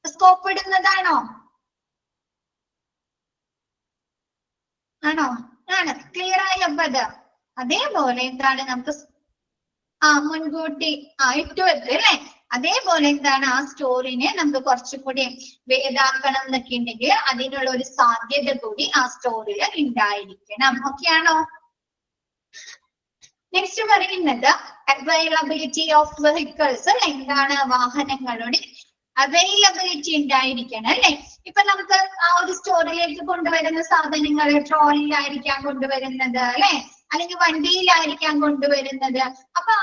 സ്കോപ്പ് ഇടുന്നതാണോ? ആണോ? ആണ്. ക്ലിയർ ആയപ്പോ അത് അതേപോലെ എന്താണ് നമുക്ക് മുൻകൂട്ടി ഇട്ടു വെക്കും അല്ലെ? അതേപോലെ എന്താണ് ആ സ്റ്റോറിനെ നമുക്ക് കുറച്ചും കൂടി ഇതാക്കണം എന്നൊക്കെ ഉണ്ടെങ്കിൽ അതിനുള്ള ഒരു സാധ്യത കൂടി ആ സ്റ്റോറിൽ ഉണ്ടായിരിക്കണം. ഓക്കെയാണോ? നെക്സ്റ്റ് പറയുന്നത് അവൈലബിലിറ്റി ഓഫ് വെഹിക്കിൾസ്. എന്താണ്? വാഹനങ്ങളുടെ അവൈലബിലിറ്റി ഉണ്ടായിരിക്കണം അല്ലെ? ഇപ്പൊ നമുക്ക് ആ ഒരു സ്റ്റോറിലേക്ക് കൊണ്ടുവരുന്ന സാധനങ്ങൾ ട്രോളിയിലായിരിക്കാം കൊണ്ടുവരുന്നത് അല്ലെ? അല്ലെങ്കിൽ വണ്ടിയിലായിരിക്കാം കൊണ്ടുവരുന്നത്. അപ്പൊ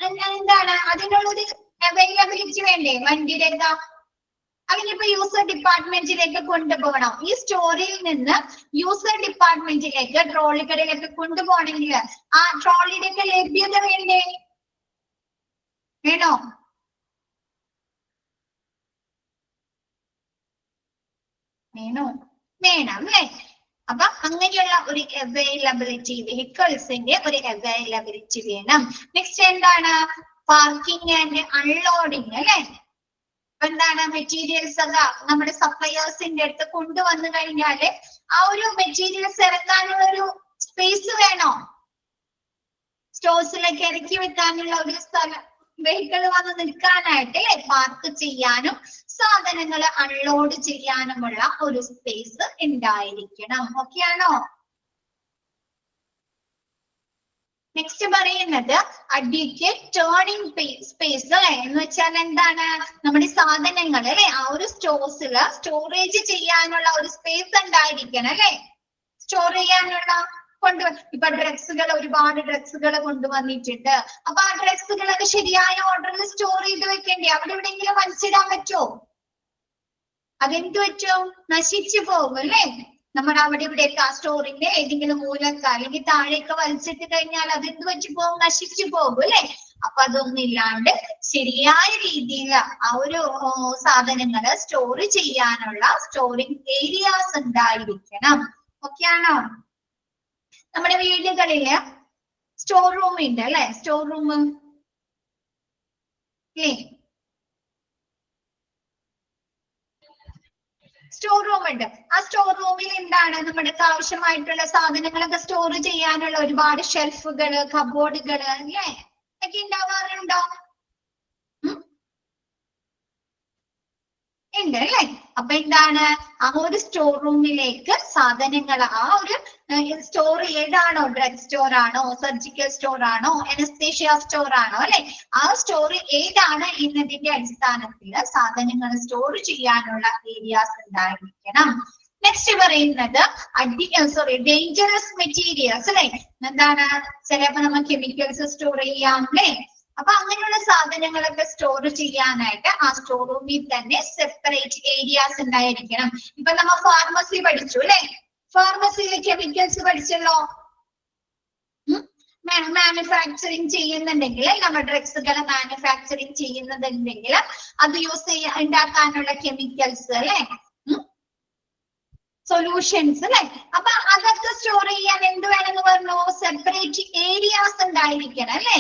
എന്താണ് അതിനുള്ളൊരു അവൈലബിലിറ്റി വേണ്ടേ? വണ്ടിയുടെ അല്ലെങ്കിൽ ഇപ്പൊ യൂസർ ഡിപ്പാർട്ട്മെന്റിലേക്ക് കൊണ്ടുപോകണം. ഈ സ്റ്റോറിൽ നിന്ന് യൂസർ ഡിപ്പാർട്ട്മെന്റിലേക്ക് ട്രോളികളിലേക്ക് കൊണ്ടുപോകണമെങ്കിൽ ആ ട്രോളിയുടെ ഒക്കെ ലഭ്യത വേണ്ടേ? വേണോ? വേണോ? വേണം അല്ലേ? അപ്പൊ അങ്ങനെയുള്ള ഒരു അവൈലബിലിറ്റി, വെഹിക്കിൾസിന്റെ ഒരു അവൈലബിലിറ്റി വേണം. നെക്സ്റ്റ് എന്താണ്? പാർക്കിംഗ് ആൻഡ് അൺലോഡിങ് അല്ലെ? എന്താണ്? മെറ്റീരിയൽസ് ഒക്കെ നമ്മുടെ സപ്ലയേഴ്സിന്റെ അടുത്ത് കൊണ്ടുവന്നു കഴിഞ്ഞാല് ആ ഒരു മെറ്റീരിയൽസ് ഇറക്കാനുള്ള ഒരു സ്പേസ് വേണോ? സ്റ്റോഴ്സിലേക്ക് ഇറക്കി വെക്കാനുള്ള ഒരു സ്ഥലം, വെഹിക്കിൾ വന്ന് നിൽക്കാനായിട്ട് അല്ലെ? പാർക്ക് ചെയ്യാനും സാധനങ്ങൾ അൺലോഡ് ചെയ്യാനുമുള്ള ഒരു സ്പേസ് ഉണ്ടായിരിക്കണം. ഓക്കെയാണോ? നെക്സ്റ്റ് പറയുന്നത് അഡ്വക്കേറ്റ് ടേണിംഗ് സ്പേസ് അല്ലെ? എന്ന് വെച്ചാൽ എന്താണ്? നമ്മുടെ സാധനങ്ങൾ അല്ലെ ആ ഒരു സ്റ്റോഴ്സില് സ്റ്റോറേജ് ചെയ്യാനുള്ള ഒരു സ്പേസ് ഉണ്ടായിരിക്കണം അല്ലെ? സ്റ്റോർ ചെയ്യാനുള്ള ഇപ്പൊ ഡ്രഗ്സുകൾ, ഒരുപാട് ഡ്രഗ്സുകൾ കൊണ്ടുവന്നിട്ടുണ്ട്. അപ്പൊ ആ ഡ്രഗ്സുകളൊക്കെ ശരിയായ ഓർഡറിൽ സ്റ്റോർ ചെയ്ത് വെക്കേണ്ടേ? അവിടെ എവിടെയെങ്കിലും വലിച്ചിടാൻ പറ്റുമോ? അതെന്ത് പറ്റും? നശിച്ചു പോകും അല്ലെ? നമ്മൾ അവിടെ ഇവിടെയൊക്കെ ആ സ്റ്റോറിന്റെ ഏതെങ്കിലും മൂലക്ക് അല്ലെങ്കിൽ താഴേക്ക് വലിച്ചിട്ട് കഴിഞ്ഞാൽ അതെന്ത് പറ്റി പോകും? നശിച്ചു പോകും അല്ലെ? അപ്പൊ അതൊന്നും ഇല്ലാണ്ട് ശരിയായ രീതിയിൽ ആ ഒരു സാധനങ്ങള് സ്റ്റോർ ചെയ്യാനുള്ള സ്റ്റോറിംഗ് ഏരിയാസ് ഉണ്ടായിരിക്കണം. ഓക്കെയാണോ? നമ്മുടെ വീടുകളില് സ്റ്റോർ റൂം ഉണ്ട് അല്ലെ? സ്റ്റോർ റൂം സ്റ്റോർ റൂം ഉണ്ട്. ആ സ്റ്റോർ റൂമിൽ എന്താണ്? നമ്മുടെ ആവശ്യമായിട്ടുള്ള സാധനങ്ങളൊക്കെ സ്റ്റോർ ചെയ്യാനുള്ള ഒരുപാട് ഷെൽഫുകള്, കബോർഡുകള് അല്ലേ ഒക്കെ ഉണ്ടാവാറുണ്ടോ? ഉണ്ട് അല്ലേ? അപ്പൊ എന്താണ്? ആ ഒരു സ്റ്റോർ റൂമിലേക്ക് സാധനങ്ങൾ ആ ഒരു സ്റ്റോർ ഏതാണോ? ഡ്രഗ് സ്റ്റോർ ആണോ? സർജിക്കൽ സ്റ്റോർ ആണോ? അനസ്തേഷ്യ സ്റ്റോർ ആണോ അല്ലെ? ആ സ്റ്റോർ ഏതാണ് എന്നതിന്റെ അടിസ്ഥാനത്തിൽ സാധനങ്ങൾ സ്റ്റോർ ചെയ്യാനുള്ള ഏരിയാസ് ഉണ്ടായിരിക്കണം. നെക്സ്റ്റ് പറയുന്നത് ഡേഞ്ചറസ് മെറ്റീരിയൽസ് അല്ലെ? എന്താണ്? ചിലപ്പോ നമ്മൾ കെമിക്കൽസ് സ്റ്റോർ ചെയ്യാം അല്ലെ? അപ്പൊ അങ്ങനെയുള്ള സാധനങ്ങളൊക്കെ സ്റ്റോർ ചെയ്യാനായിട്ട് ആ സ്റ്റോർ റൂമിൽ തന്നെ സെപ്പറേറ്റ് ഏരിയാസ് ഉണ്ടായിരിക്കണം. ഇപ്പൊ നമ്മൾ ഫാർമസി പഠിച്ചു അല്ലെ? ഫാർമസിയിൽ കെമിക്കൽസ് പഠിച്ചല്ലോ. മാനുഫാക്ചറിങ് ചെയ്യുന്നുണ്ടെങ്കിൽ, നമ്മൾ ഡ്രഗ്സുകൾ മാനുഫാക്ചറിങ് ചെയ്യുന്നുണ്ടെങ്കിൽ അത് ഉണ്ടാക്കാനുള്ള കെമിക്കൽസ് അല്ലെ? സൊല്യൂഷൻസ് അല്ലെ? അപ്പൊ അതൊക്കെ സ്റ്റോർ ചെയ്യാൻ എന്ത് വേണമെന്ന് പറഞ്ഞു? സെപ്പറേറ്റ് ഏരിയാസ് ഉണ്ടായിരിക്കണം അല്ലെ?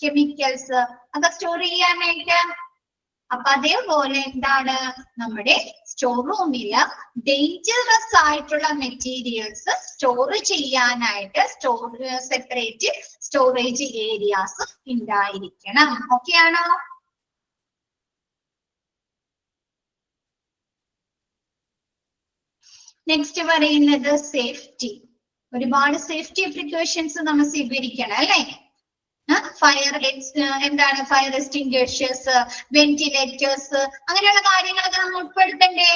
കെമിക്കൽസ് അത് സ്റ്റോർ ചെയ്യാനായിട്ട്. അപ്പൊ അതേപോലെ എന്താണ്? നമ്മുടെ സ്റ്റോർ റൂമില് ഡേഞ്ചറസ് ആയിട്ടുള്ള മെറ്റീരിയൽസ് സ്റ്റോർ ചെയ്യാനായിട്ട് സെപ്പറേറ്റ് സ്റ്റോറേജ് ഏരിയാസ് ഉണ്ടായിരിക്കണം. ഓക്കെ ആണോ? നെക്സ്റ്റ് പറയുന്നത് സേഫ്റ്റി. ഒരുപാട് സേഫ്റ്റി പ്രിക്കോഷൻസ് നമ്മൾ സ്വീകരിക്കണം അല്ലെ? എന്താണ് ഫയർ എക്സ്റ്റിംഗ്വിഷേഴ്സ്, വെന്റിലേറ്റേഴ്സ്, അങ്ങനെയുള്ള കാര്യങ്ങളൊക്കെ നമ്മൾ ഉൾപ്പെടുത്തണ്ടേ?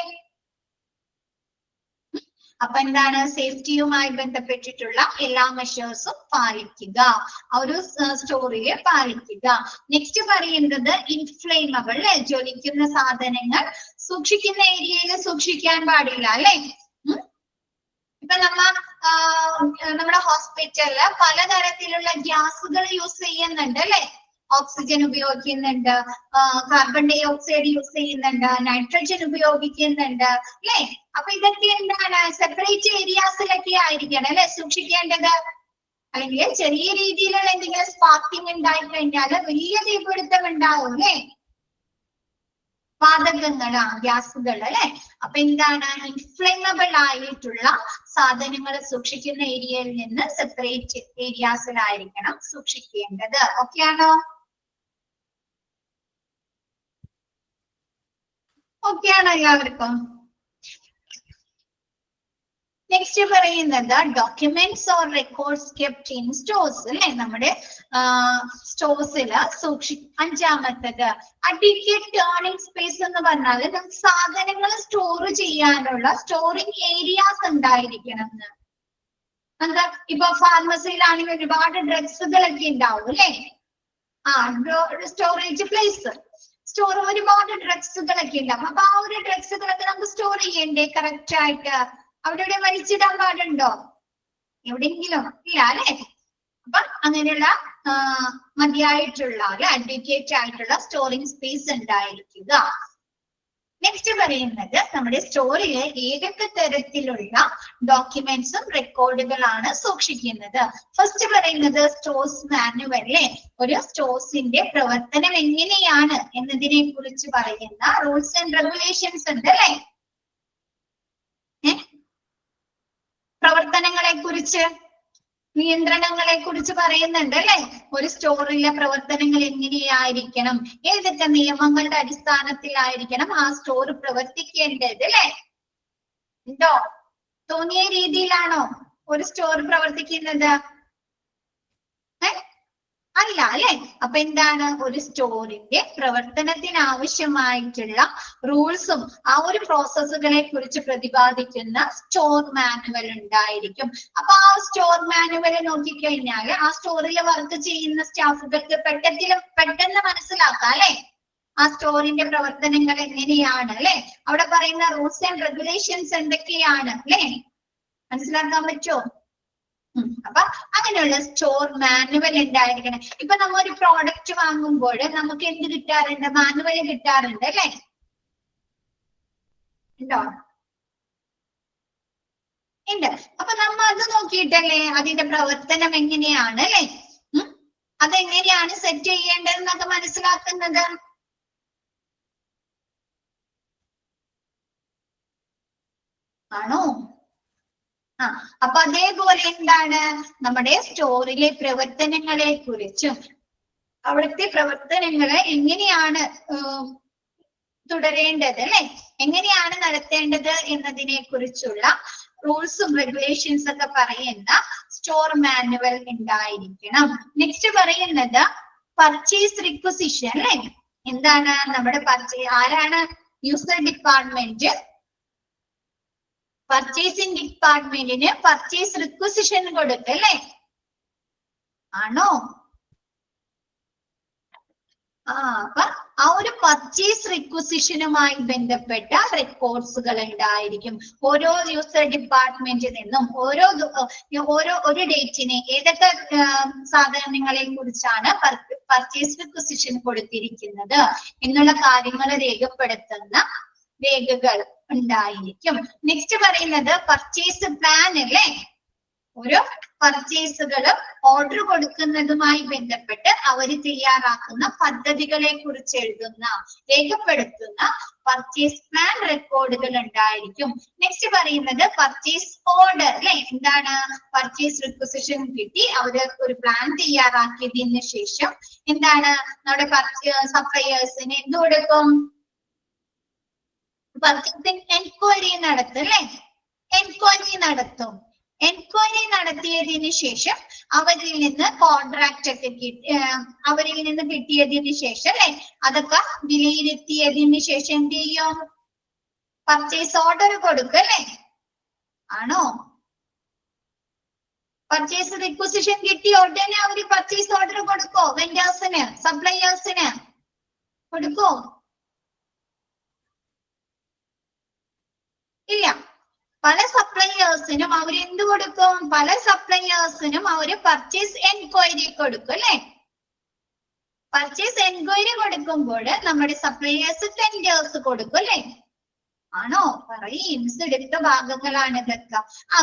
അപ്പൊ എന്താണ്, സേഫ്റ്റിയുമായി ബന്ധപ്പെട്ടിട്ടുള്ള എല്ലാ മെഷേഴ്സും പാലിക്കുക, ഒരു സ്റ്റോറിയെ പാലിക്കുക. നെക്സ്റ്റ് പറയുന്നത് ഇൻഫ്ലേമബിൾ, ജ്വലിക്കുന്ന സാധനങ്ങൾ സൂക്ഷിക്കുന്ന ഏരിയയിൽ സൂക്ഷിക്കാൻ പാടില്ല അല്ലെ? ഇപ്പൊ നമ്മുടെ ഹോസ്പിറ്റലില് പലതരത്തിലുള്ള ഗ്യാസുകൾ യൂസ് ചെയ്യുന്നുണ്ട് അല്ലെ? ഓക്സിജൻ ഉപയോഗിക്കുന്നുണ്ട്, കാർബൺ ഡൈ ഓക്സൈഡ് യൂസ് ചെയ്യുന്നുണ്ട്, നൈട്രജൻ ഉപയോഗിക്കുന്നുണ്ട് അല്ലെ? അപ്പൊ ഇതൊക്കെ എന്താണ്, സെപ്പറേറ്റ് ഏരിയാസിലൊക്കെ ആയിരിക്കണം അല്ലെ സൂക്ഷിക്കേണ്ടത്. അല്ലെങ്കിൽ ചെറിയ രീതിയിലുള്ള എന്തെങ്കിലും സ്പാർക്കിംഗ് ഉണ്ടായി കഴിഞ്ഞാൽ വലിയ തീപിടുത്തം ഉണ്ടാവും അല്ലെ? വാതകങ്ങളാ, ഗ്യാസുകൾ അല്ലെ? അപ്പൊ എന്താണ്, ഇൻഫ്ലേമബിൾ ആയിട്ടുള്ള സാധനങ്ങൾ സൂക്ഷിക്കുന്ന ഏരിയയിൽ നിന്ന് സെപ്പറേറ്റ് ഏരിയാസിലായിരിക്കണം സൂക്ഷിക്കേണ്ടത്. ഓക്കെ ആണോ? ഓക്കെ ആണോ എല്ലാവർക്കും? നെക്സ്റ്റ് പറയുന്നത് documents or records kept in stores അല്ലെ? നമ്മുടെ സ്റ്റോഴ്സില് അഞ്ചാമത്തത് അഡിക്വേറ്റ് ടേണിംഗ് സ്പേസ് എന്ന് പറഞ്ഞാൽ നമുക്ക് സാധനങ്ങൾ സ്റ്റോർ ചെയ്യാനുള്ള സ്റ്റോറിംഗ് ഏരിയാസ് ഉണ്ടായിരിക്കണം. എന്താ, ഇപ്പൊ ഫാർമസിയിലാണെങ്കിൽ ഒരുപാട് ഡ്രഗ്സുകളൊക്കെ ഉണ്ടാവും അല്ലെ? സ്റ്റോറേജ് പ്ലേസ്, ഒരുപാട് ഡ്രഗ്സുകളൊക്കെ ഉണ്ടാവും. അപ്പൊ ആ ഒരു ഡ്രഗ്സുകളൊക്കെ നമുക്ക് സ്റ്റോർ ചെയ്യണ്ടേ കറക്റ്റ് ആയിട്ട്? അവിടെ വലിച്ചിടാൻ പാടുണ്ടോ? എവിടെയെങ്കിലും ഇല്ല അല്ലെ? അപ്പൊ അങ്ങനെയുള്ള മതിയായിട്ടുള്ള അഡ്വക്കേറ്റ് ആയിട്ടുള്ള സ്റ്റോറിംഗ് സ്പേസ് ഉണ്ടായിരിക്കുക. നെക്സ്റ്റ് പറയുന്നത് നമ്മുടെ സ്റ്റോറിലെ ഏതൊക്കെ തരത്തിലുള്ള ഡോക്യുമെന്റ്സും റെക്കോർഡുകളാണ് സൂക്ഷിക്കുന്നത്. ഫസ്റ്റ് പറയുന്നത് സ്റ്റോഴ്സ് മാനുവലിലെ ഒരു സ്റ്റോഴ്സിന്റെ പ്രവർത്തനം എങ്ങനെയാണ് എന്നതിനെ കുറിച്ച് പറയുന്ന റൂൾസ് ആൻഡ് റെഗുലേഷൻസ് ഉണ്ട് അല്ലെ? പ്രവർത്തനങ്ങളെ കുറിച്ച്, നിയന്ത്രണങ്ങളെ കുറിച്ച് പറയുന്നുണ്ട് അല്ലെ? ഒരു സ്റ്റോറിലെ പ്രവർത്തനങ്ങൾ എങ്ങനെയായിരിക്കണം, ഏതൊക്കെ നിയമങ്ങളുടെ അടിസ്ഥാനത്തിലായിരിക്കണം ആ സ്റ്റോർ പ്രവർത്തിക്കേണ്ടത് അല്ലെ? ഉണ്ടോ? തോന്നിയ രീതിയിലാണോ ഒരു സ്റ്റോർ പ്രവർത്തിക്കുന്നത്? അല്ല അല്ലെ? അപ്പൊ എന്താണ്, ഒരു സ്റ്റോറിന്റെ പ്രവർത്തനത്തിന് ആവശ്യമായിട്ടുള്ള റൂൾസും ആ ഒരു പ്രോസസ്സുകളെ കുറിച്ച് പ്രതിപാദിക്കുന്ന സ്റ്റോർ മാനുവൽ ഉണ്ടായിരിക്കും. അപ്പൊ ആ സ്റ്റോർ മാനുവൽ നോക്കിക്കഴിഞ്ഞാൽ ആ സ്റ്റോറിൽ വർക്ക് ചെയ്യുന്ന സ്റ്റാഫുകൾക്ക് പെട്ടെന്ന് മനസ്സിലാക്കാം അല്ലെ? ആ സ്റ്റോറിന്റെ പ്രവർത്തനങ്ങൾ എങ്ങനെയാണ് അല്ലെ? അവിടെ പറയുന്ന റൂൾസ് ആൻഡ് റെഗുലേഷൻസ് എന്തൊക്കെയാണ് അല്ലെ? മനസ്സിലാക്കാൻ പറ്റുമോ? അപ്പൊ അങ്ങനെയുള്ള സ്റ്റോർ മാനുവൽ ഉണ്ടായിരിക്കണം. ഇപ്പൊ നമ്മ ഒരു പ്രോഡക്റ്റ് വാങ്ങുമ്പോൾ നമുക്ക് എന്ത് കിട്ടാറുണ്ട്? മാനുവൽ കിട്ടാറുണ്ട് അല്ലെ? ഉണ്ടോ? ഉണ്ട്. അപ്പൊ നമ്മ അത് നോക്കിയിട്ടല്ലേ അതിന്റെ പ്രവർത്തനം എങ്ങനെയാണ് അല്ലെ? അതെങ്ങനെയാണ് സെറ്റ് ചെയ്യേണ്ടതെന്നൊക്കെ മനസ്സിലാക്കുന്നത്. ആണോ? അപ്പൊ അതേപോലെ എന്താണ്, നമ്മുടെ സ്റ്റോറിലെ പ്രവർത്തനങ്ങളെ കുറിച്ചും അവിടുത്തെ പ്രവർത്തനങ്ങളെ എങ്ങനെയാണ് തുടരേണ്ടത് അല്ലെ, എങ്ങനെയാണ് നടത്തേണ്ടത് എന്നതിനെ കുറിച്ചുള്ള റൂൾസും റെഗുലേഷൻസ് ഒക്കെ പറയുന്ന സ്റ്റോർ മാനുവൽ ഉണ്ടായിരിക്കണം. നെക്സ്റ്റ് പറയുന്നത് പർച്ചേസ് റിക്വസിഷൻ അല്ലെ? എന്താണ് നമ്മുടെ ആരാണ് യൂസർ ഡിപ്പാർട്ട്മെന്റ്? പർച്ചേസിംഗ് ഡിപ്പാർട്ട്മെന്റിന് പർച്ചേസ് റിക്വസിഷൻ കൊടുക്കല്ലേ? ആണോ? അപ്പൊ ആ ഒരു പർച്ചേസ് റിക്വസിഷനുമായി ബന്ധപ്പെട്ട റെക്കോർഡ്സുകൾ ഉണ്ടായിരിക്കും. ഓരോ യൂസർ ഡിപ്പാർട്ട്മെന്റിൽ നിന്നും ഒരു ഡേറ്റിന് ഏതൊക്കെ സാധനങ്ങളെ കുറിച്ചാണ് പർച്ചേസ് റിക്വസിഷൻ കൊടുത്തിരിക്കുന്നത് എന്നുള്ള കാര്യങ്ങൾ രേഖപ്പെടുത്തുന്ന രേഖകൾ ഉണ്ടായിരിക്കും. നെക്സ്റ്റ് പറയുന്നത് പർച്ചേസ് പ്ലാൻ അല്ലേ? ഓരോ പർച്ചേസുകളും ഓർഡർ കൊടുക്കുന്നതുമായി ബന്ധപ്പെട്ട് അവർ തയ്യാറാക്കുന്ന പദ്ധതികളെ കുറിച്ച് എഴുതുന്ന രേഖപ്പെടുത്തുന്ന പർച്ചേസ് പ്ലാൻ റെക്കോർഡുകൾ ഉണ്ടായിരിക്കും. നെക്സ്റ്റ് പറയുന്നത് പർച്ചേസ് ഓർഡർ അല്ലെ. എന്താണ്? പർച്ചേസ് റിക്വസിഷൻ കിട്ടി, അവര് ഒരു പ്ലാൻ തയ്യാറാക്കിയതിന് ശേഷം എന്താണ് നമ്മുടെ സപ്ലയേഴ്സിന് എന്ത് കൊടുക്കും? പർച്ചേസിംഗ് എൻക്വയറി നടത്തും അല്ലെ. എൻക്വയറി നടത്തും. എൻക്വയറി നടത്തിയതിനു ശേഷം അവരിൽ നിന്ന് കോൺട്രാക്ട് ഒക്കെ അവരിൽ നിന്ന് കിട്ടിയതിന് ശേഷം അല്ലെ, അതൊക്കെ വിലയിരുത്തിയതിന് ശേഷം എന്ത് ചെയ്യും? പർച്ചേസ് ഓർഡർ കൊടുക്കും അല്ലെ. ആണോ? പർച്ചേസ് റിക്വസിഷൻ കിട്ടിയ ഉടനെ അവര് പർച്ചേസ് ഓർഡർ കൊടുക്കോ? വെൻഡേഴ്സിന്, സപ്ലയേഴ്സിന് കൊടുക്കോ? ഇല്ല. പല സപ്ലയേഴ്സിനും അവർ എന്ത് കൊടുക്കും? പല സപ്ലയേഴ്സിനും അവര് പർച്ചേസ് എൻക്വയറി കൊടുക്കും അല്ലെ. പർച്ചേസ് എൻക്വയറി കൊടുക്കുമ്പോൾ നമ്മുടെ സപ്ലയേഴ്സ് ടെൻഡേഴ്സ് കൊടുക്കും അല്ലെ. ആണോ? പറയും. എടുത്ത ഭാഗങ്ങളാണ് ഇതൊക്കെ.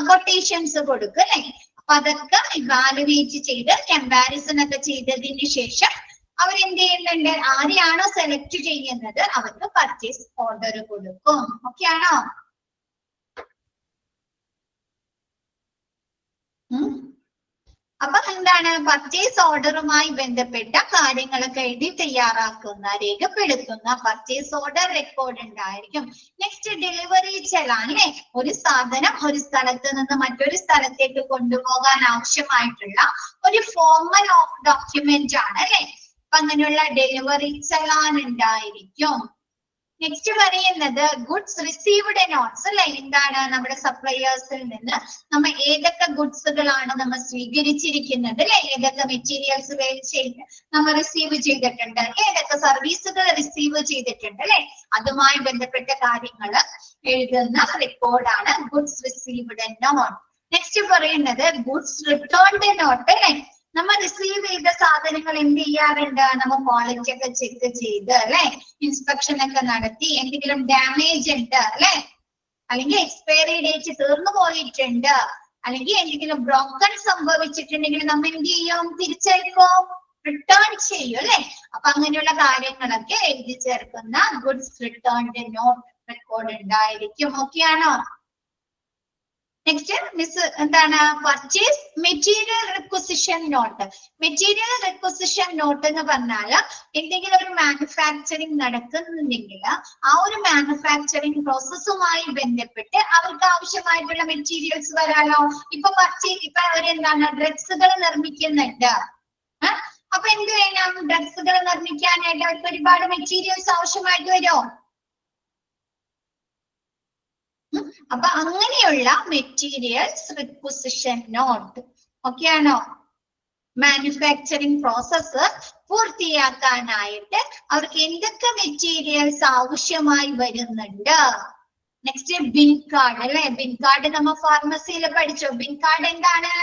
കൊട്ടേഷൻസ് കൊടുക്കും അല്ലെ. അപ്പൊ അതൊക്കെ ഇവാലുവേറ്റ് ചെയ്ത് കമ്പാരിസൺ ഒക്കെ ചെയ്തതിന് ശേഷം അവരെന്ത് ചെയ്യുന്നുണ്ട്? ആരെയാണോ സെലക്ട് ചെയ്യുന്നത് അവർക്ക് പർച്ചേസ് ഓർഡർ കൊടുക്കും. ഓക്കെ ആണോ? അപ്പൊ എന്താണ്? പർച്ചേസ് ഓർഡറുമായി ബന്ധപ്പെട്ട കാര്യങ്ങളൊക്കെ എഴുതി തയ്യാറാക്കുന്ന, രേഖപ്പെടുത്തുന്ന പർച്ചേസ് ഓർഡർ റെക്കോർഡ് ഉണ്ടായിരിക്കും. നെക്സ്റ്റ് ഡെലിവറി ചെലാൻ അല്ലെ. ഒരു സാധനം ഒരു സ്ഥലത്ത് നിന്ന് മറ്റൊരു സ്ഥലത്തേക്ക് കൊണ്ടുപോകാൻ ആവശ്യമായിട്ടുള്ള ഒരു ഫോർമൽ ഡോക്യുമെന്റ് ആണ് അല്ലെ. അപ്പൊ അങ്ങനെയുള്ള ഡെലിവറി ചെലാൻ ഉണ്ടായിരിക്കും. നെക്സ്റ്റ് പറയുന്നത് ഗുഡ്സ് റിസീവ്ഡ് നോട്ട്സ് അല്ലെ. എന്താണ്? നമ്മുടെ സപ്ലയേഴ്സിൽ നിന്ന് നമ്മൾ ഏതൊക്കെ ഗുഡ്സുകളാണ് നമ്മൾ സ്വീകരിച്ചിരിക്കുന്നത് അല്ലെ, ഏതൊക്കെ മെറ്റീരിയൽസ് നമ്മൾ റിസീവ് ചെയ്തിട്ടുണ്ട്, ഏതൊക്കെ സർവീസുകൾ റിസീവ് ചെയ്തിട്ടുണ്ട് അല്ലെ, അതുമായി ബന്ധപ്പെട്ട കാര്യങ്ങൾ എഴുതുന്ന റെക്കോർഡാണ് ഗുഡ്സ് റിസീവ്ഡ് നോട്ട്. നെക്സ്റ്റ് പറയുന്നത് ഗുഡ്സ് റിട്ടേൺഡ് നോട്ട് അല്ലെ. നമ്മൾ റിസീവ് ചെയ്ത സാധനങ്ങൾ എന്ത് ചെയ്യാറുണ്ട്? നമ്മൾ ക്വാളിറ്റി ഒക്കെ ചെക്ക് ചെയ്ത് അല്ലെ, ഇൻസ്പെക്ഷൻ ഒക്കെ നടത്തി എന്തെങ്കിലും ഡാമേജ് ഉണ്ട് അല്ലെ, അല്ലെങ്കിൽ എക്സ്പയറി ഡേറ്റ് തീർന്നു പോയിട്ടുണ്ട്, അല്ലെങ്കിൽ എന്തെങ്കിലും ബ്രോക്കൺ സംഭവിച്ചിട്ടുണ്ടെങ്കിൽ നമ്മൾ എന്ത് ചെയ്യും? തിരിച്ചയക്കും, റിട്ടേൺ ചെയ്യും അല്ലെ. അപ്പൊ അങ്ങനെയുള്ള കാര്യങ്ങളൊക്കെ എഴുതി ചേർക്കുന്ന ഗുഡ്സ് റിട്ടേൺഡ് നോട്ട് റെക്കോർഡ് ഉണ്ടായിരിക്കും. ഓക്കെ ആണോ? നെക്സ്റ്റ് മിസ് എന്താണ്? Purchase material requisition note. Material requisition note എന്ന് പറഞ്ഞാൽ എന്തെങ്കിലും ഒരു മാനുഫാക്ചറിങ് നടക്കുന്നുണ്ടെങ്കിൽ ആ ഒരു മാനുഫാക്ചറിങ് പ്രോസസ്സുമായി ബന്ധപ്പെട്ട് അവർക്ക് ആവശ്യമായിട്ടുള്ള മെറ്റീരിയൽസ് വരാലോ. ഇപ്പൊ അവരെന്താണ്? ഡ്രഗ്സുകൾ നിർമ്മിക്കുന്നുണ്ട്. അപ്പൊ എന്ത് വേണം? ഡ്രഗ്സുകൾ നിർമ്മിക്കാനായിട്ട് അവർക്ക് ഒരുപാട് മെറ്റീരിയൽസ് ആവശ്യമായിട്ട് വരുമോ? അപ്പൊ അങ്ങനെയുള്ള മെറ്റീരിയൽസ് റിക്വസിഷൻ നോട്ട്. ഓക്കെ ആണോ? മാനുഫാക്ചറിങ് പ്രോസസ് പൂർത്തിയാക്കാനായിട്ട് അവർക്ക് എന്തൊക്കെ മെറ്റീരിയൽസ് ആവശ്യമായി വരുന്നുണ്ട്. നെക്സ്റ്റ് ബിൻ കാർഡ് അല്ലെ. ബിൻ കാർഡ് നമ്മൾ ഫാർമസിയിൽ പഠിച്ചോ. ബിൻ കാർഡ് എന്താണ്?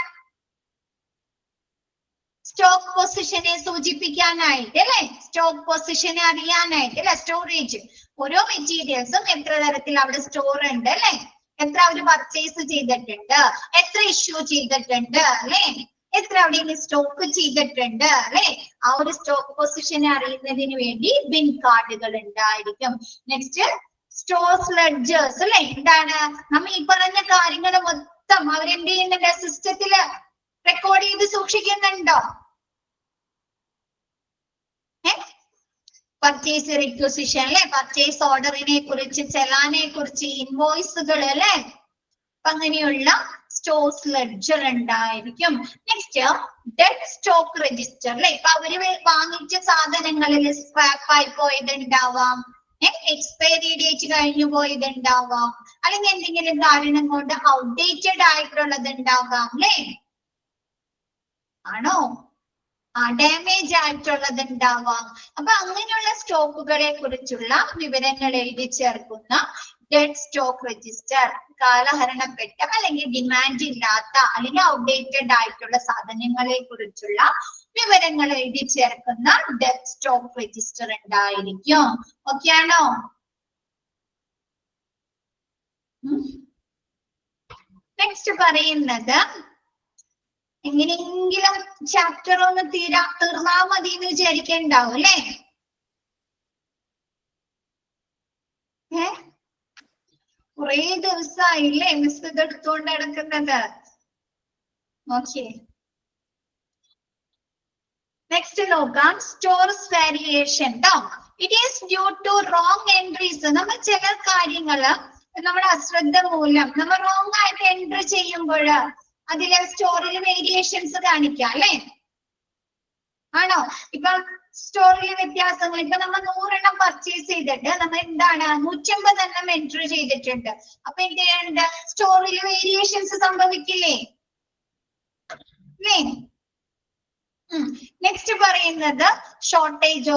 സ്റ്റോക്ക് പൊസിഷനെ സൂചിപ്പിക്കാനായിട്ട് അല്ലെ, സ്റ്റോക്ക് പൊസിഷനെ അറിയാനായിട്ട് അല്ലെ, സ്റ്റോറേജ്. ഓരോ മെറ്റീരിയൽസും എത്ര തരത്തിൽ അവിടെ സ്റ്റോർ ഉണ്ട് അല്ലെ, എത്ര അവര് പർച്ചേസ് ചെയ്തിട്ടുണ്ട്, എത്ര ഇഷ്യൂ ചെയ്തിട്ടുണ്ട് അല്ലെ, എത്ര അവിടെ സ്റ്റോക്ക് ചെയ്തിട്ടുണ്ട് അല്ലെ, ആ ഒരു സ്റ്റോക്ക് പൊസിഷനെ അറിയുന്നതിന് വേണ്ടി ബിൻ കാർഡുകൾ ഉണ്ടായിരിക്കും. നെക്സ്റ്റ് സ്റ്റോർസ് ലെഡ്ജേഴ്സ് അല്ലെ. എന്താണ്? നമ്മൾ ഈ പറഞ്ഞ കാര്യങ്ങൾ മൊത്തം അവരെന്ത് ചെയ്യുന്നുണ്ട്? സിസ്റ്റത്തില് റെക്കോർഡ് ചെയ്ത് സൂക്ഷിക്കുന്നുണ്ടോ? പർച്ചേസ് റിക്വസിഷൻ അല്ലെ, പർച്ചേസ് ഓർഡറിനെ കുറിച്ച്, ചെലാനെ കുറിച്ച്, ഇൻവോയ്സുകൾ അല്ലെ, അങ്ങനെയുള്ള സ്റ്റോർസ് ലെഡ്ജർ ഉണ്ടായിരിക്കും. നെക്സ്റ്റ് ഡെഡ് സ്റ്റോക്ക് രജിസ്റ്റർ അല്ലെ. ഇപ്പൊ അവര് വാങ്ങിച്ച സാധനങ്ങളിൽ സ്ക്രാപ്പ് ആയി പോയതുണ്ടാവാം, എക്സ്പയറി ഡേറ്റ് കഴിഞ്ഞു പോയതുണ്ടാവാം, അല്ലെങ്കിൽ എന്തെങ്കിലും കാരണം കൊണ്ട് ഔട്ട്ഡേറ്റഡ് ആയിട്ടുള്ളത് ഉണ്ടാകാം അല്ലെ. ആണോ? ഡാമേജ് ആയിട്ടുള്ളത് ഉണ്ടാവാം. അപ്പൊ അങ്ങനെയുള്ള സ്റ്റോക്കുകളെ കുറിച്ചുള്ള വിവരങ്ങൾ എഴുതി ചേർക്കുന്ന ഡെഡ് സ്റ്റോക്ക് രജിസ്റ്റർ, കാലഹരണപ്പെട്ട അല്ലെങ്കിൽ ഡിമാൻഡ് ഇല്ലാത്ത അല്ലെങ്കിൽ ഔട്ട്ഡേറ്റഡ് ആയിട്ടുള്ള സാധനങ്ങളെ കുറിച്ചുള്ള വിവരങ്ങൾ എഴുതി ചേർക്കുന്ന ഡെഡ് സ്റ്റോക്ക് രജിസ്റ്റർ ഉണ്ടായിരിക്കും. ഓക്കെ ആണോ? നെക്സ്റ്റ് പറയുന്നത് എങ്ങനെയെങ്കിലും ചാപ്റ്റർ ഒന്ന് തീർന്നാ മതി എന്ന് വിചാരിക്കണ്ടാവും അല്ലേ? കുറേ ദിവസമായില്ലേ മിസ് ഇത് എടുത്തുകൊണ്ട് നടക്കുന്നത്. ഓക്കെ, നെക്സ്റ്റ് നോക്കാം. Stores variation. It is due to wrong entries. നമ്മൾ ചില കാര്യങ്ങള് നമ്മുടെ അശ്രദ്ധ മൂലം നമ്മൾ റോങ് ആയിട്ട് എൻട്രി ചെയ്യുമ്പോൾ അതിലെ സ്റ്റോറിൽ വേരിയേഷൻസ് കാണിക്കാം അല്ലെ? ആണോ? ഇപ്പൊ സ്റ്റോറിൽ വ്യത്യാസങ്ങൾ, ഇപ്പൊ നമ്മൾ 100 പർച്ചേസ് ചെയ്തിട്ട് നമ്മൾ എന്താണ് 150 എൻട്രി ചെയ്തിട്ടുണ്ട്. അപ്പൊ എന്ത് ചെയ്യാനുണ്ട്? സ്റ്റോറിൽ വേരിയേഷൻസ് സംഭവിക്കില്ലേ? അല്ലേ? നെക്സ്റ്റ് പറയുന്നത് ഷോർട്ടേജ്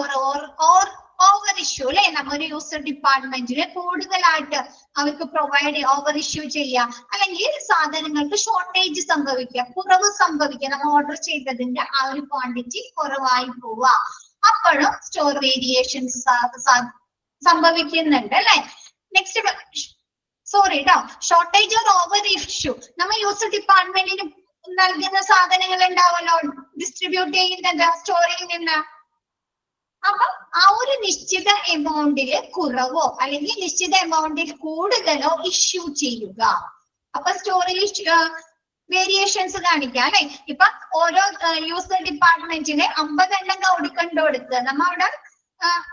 ഓർ ഓവർ ഇഷ്യൂ അല്ലെ? നമ്മുടെ യൂസർ ഡിപ്പാർട്ട്മെന്റിന് കൂടുതലായിട്ട് അവർക്ക് പ്രൊവൈഡ് ഓവർ ഇഷ്യൂ ചെയ്യുക, അല്ലെങ്കിൽ സാധനങ്ങൾക്ക് ഷോർട്ടേജ് സംഭവിക്കുക, കുറവ് സംഭവിക്കുക, നമ്മൾ ഓർഡർ ചെയ്തതിന്റെ ആ ഒരു ക്വാണ്ടിറ്റി കുറവായി പോവുക. അപ്പോഴും സ്റ്റോർ വേരിയേഷൻസ് സംഭവിക്കുന്നുണ്ട് അല്ലെ? Next sorry shortage or over issue, നമ്മൾ യൂസർ ഡിപ്പാർട്ട്മെന്റിന് നൽകുന്ന സാധനങ്ങൾ ഉണ്ടാവല്ലോ, ഡിസ്ട്രിബ്യൂട്ട് ചെയ്യുന്നത് സ്റ്റോറിൽ നിന്ന്. അപ്പൊ ആ ഒരു നിശ്ചിത എമൗണ്ടിൽ കുറവോ അല്ലെങ്കിൽ നിശ്ചിത എമൗണ്ടിൽ കൂടുതലോ ഇഷ്യൂ ചെയ്യുക. അപ്പൊ സ്റ്റോറിൽ വേരിയേഷൻസ് കാണിക്കാം അല്ലെ? ഇപ്പൊ ഓരോ യൂസർ ഡിപ്പാർട്ട്മെന്റിന് 50 കൊടുക്കണ്ടോടുത്ത് നമ്മ അവിടെ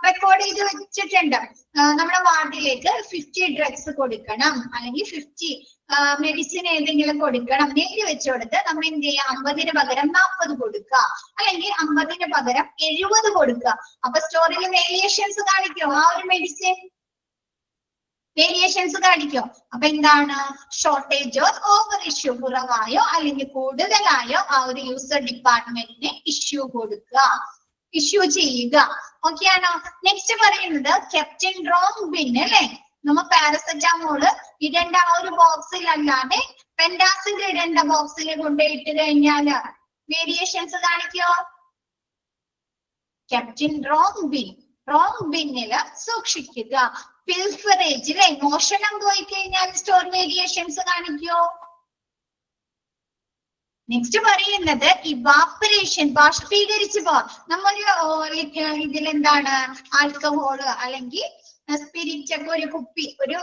റെക്കോർഡ് ചെയ്ത് വെച്ചിട്ടുണ്ട്. നമ്മുടെ വാർഡിലേക്ക് 50 ഡ്രഗ്സ് കൊടുക്കണം, അല്ലെങ്കിൽ 50 മെഡിസിൻ ഏതെങ്കിലും കൊടുക്കണം, എഴുതി വെച്ചുകൊടുത്ത് നമ്മൾ എന്ത് ചെയ്യുക? 50 പകരം 40 കൊടുക്കുക, അല്ലെങ്കിൽ 50 പകരം 70 കൊടുക്കുക. അപ്പൊ സ്റ്റോറിൽ വേരിയേഷൻസ് കാണിക്കോ? ആ ഒരു മെഡിസിൻ വേരിയേഷൻസ് കാണിക്കോ? അപ്പൊ എന്താണ്? ഷോർട്ടേജോ ഓവർ ഇഷ്യൂ, കുറവായോ അല്ലെങ്കിൽ കൂടുതലായോ ആ ഒരു യൂസർ ഡിപ്പാർട്ട്മെന്റിന് ഇഷ്യൂ കൊടുക്കുക, ഇഷ്യൂ ചെയ്യുക. ഓക്കെ ആണോ? നെക്സ്റ്റ് പറയുന്നത് കെപ്റ്റ് ഇൻ റോങ് ബിൻ അല്ലെ? നമ്മ പാരസെറ്റാമോള് ഇടേണ്ട ആ ഒരു ബോക്സിൽ അല്ലാതെ പെൻഡാസിൽ ഇടേണ്ട ബോക്സിൽ കൊണ്ടുപോയിട്ട് കഴിഞ്ഞാല് വേരിയേഷൻസ് കാണിക്കോ? Kept in wrong bin, wrong ബിന്നില് സൂക്ഷിക്കുക. പിൽഫറേജ് അല്ലെ? മോഷണം പോയി കഴിഞ്ഞാൽ സ്റ്റോർ വേരിയേഷൻസ് കാണിക്കോ? നെക്സ്റ്റ് പറയുന്നത് ഇവാപ്പറേഷൻ, ബാഷ്പീകരിച്ചു പോ. നമ്മള് ഇതിലെന്താണ് ആൽക്കഹോള് അല്ലെങ്കിൽ സ്പിരിറ്റ് ഒക്കെ ഒരു കുപ്പി, ഒരു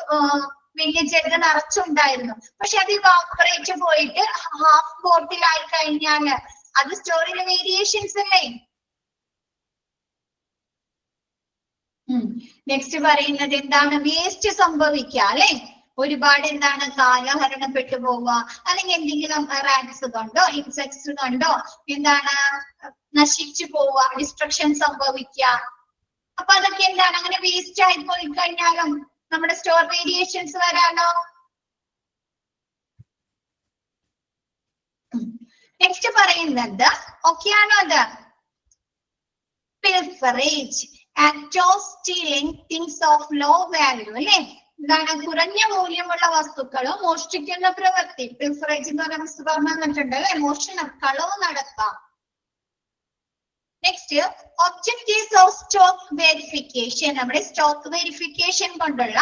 വലിയ ജഗ് നിറച്ചുണ്ടായിരുന്നു, പക്ഷെ അത് ഇവാപ്പറേറ്റ് പോയിട്ട് ഹാഫ് ബോട്ടിലായി കഴിഞ്ഞാല് അത് സ്റ്റോറിലെ വേരിയേഷൻസ് അല്ലേ? നെക്സ്റ്റ് പറയുന്നത് എന്താണ്? വേസ്റ്റ് സംഭവിക്കുക അല്ലെ? ഒരുപാട് എന്താണ് കാലഹരണപ്പെട്ടു പോവുക, അല്ലെങ്കിൽ എന്തെങ്കിലും റാറ്റ്സ് കണ്ടോ ഇൻസെക്ട്സ് കണ്ടോ എന്താണ് നശിച്ചു പോവുക, ഡിസ്ട്രക്ഷൻ സംഭവിക്കുക. അപ്പൊ അതൊക്കെ എന്താണ്? അങ്ങനെ വേസ്റ്റ് ആയി പോയി കഴിഞ്ഞാലും നമ്മുടെ സ്റ്റോർ വേരിയേഷൻസ് വരാനോ? നെക്സ്റ്റ് പറയുന്നത് ഓക്കെയാണോ? അത് pilferage, act of stealing things of low value അല്ലെ? എന്താണ്? കുറഞ്ഞ മൂല്യമുള്ള വസ്തുക്കളും മോഷ്ടിക്കുന്ന പ്രവൃത്തി. പിൽഫറേജ് എന്ന് പറയുന്ന പറഞ്ഞിട്ടുണ്ട് അല്ലെ? മോഷണം, കളവ് നടത്താം. Next objectives of stock verification. നമ്മുടെ സ്റ്റോക്ക് വെരിഫിക്കേഷൻ കൊണ്ടുള്ള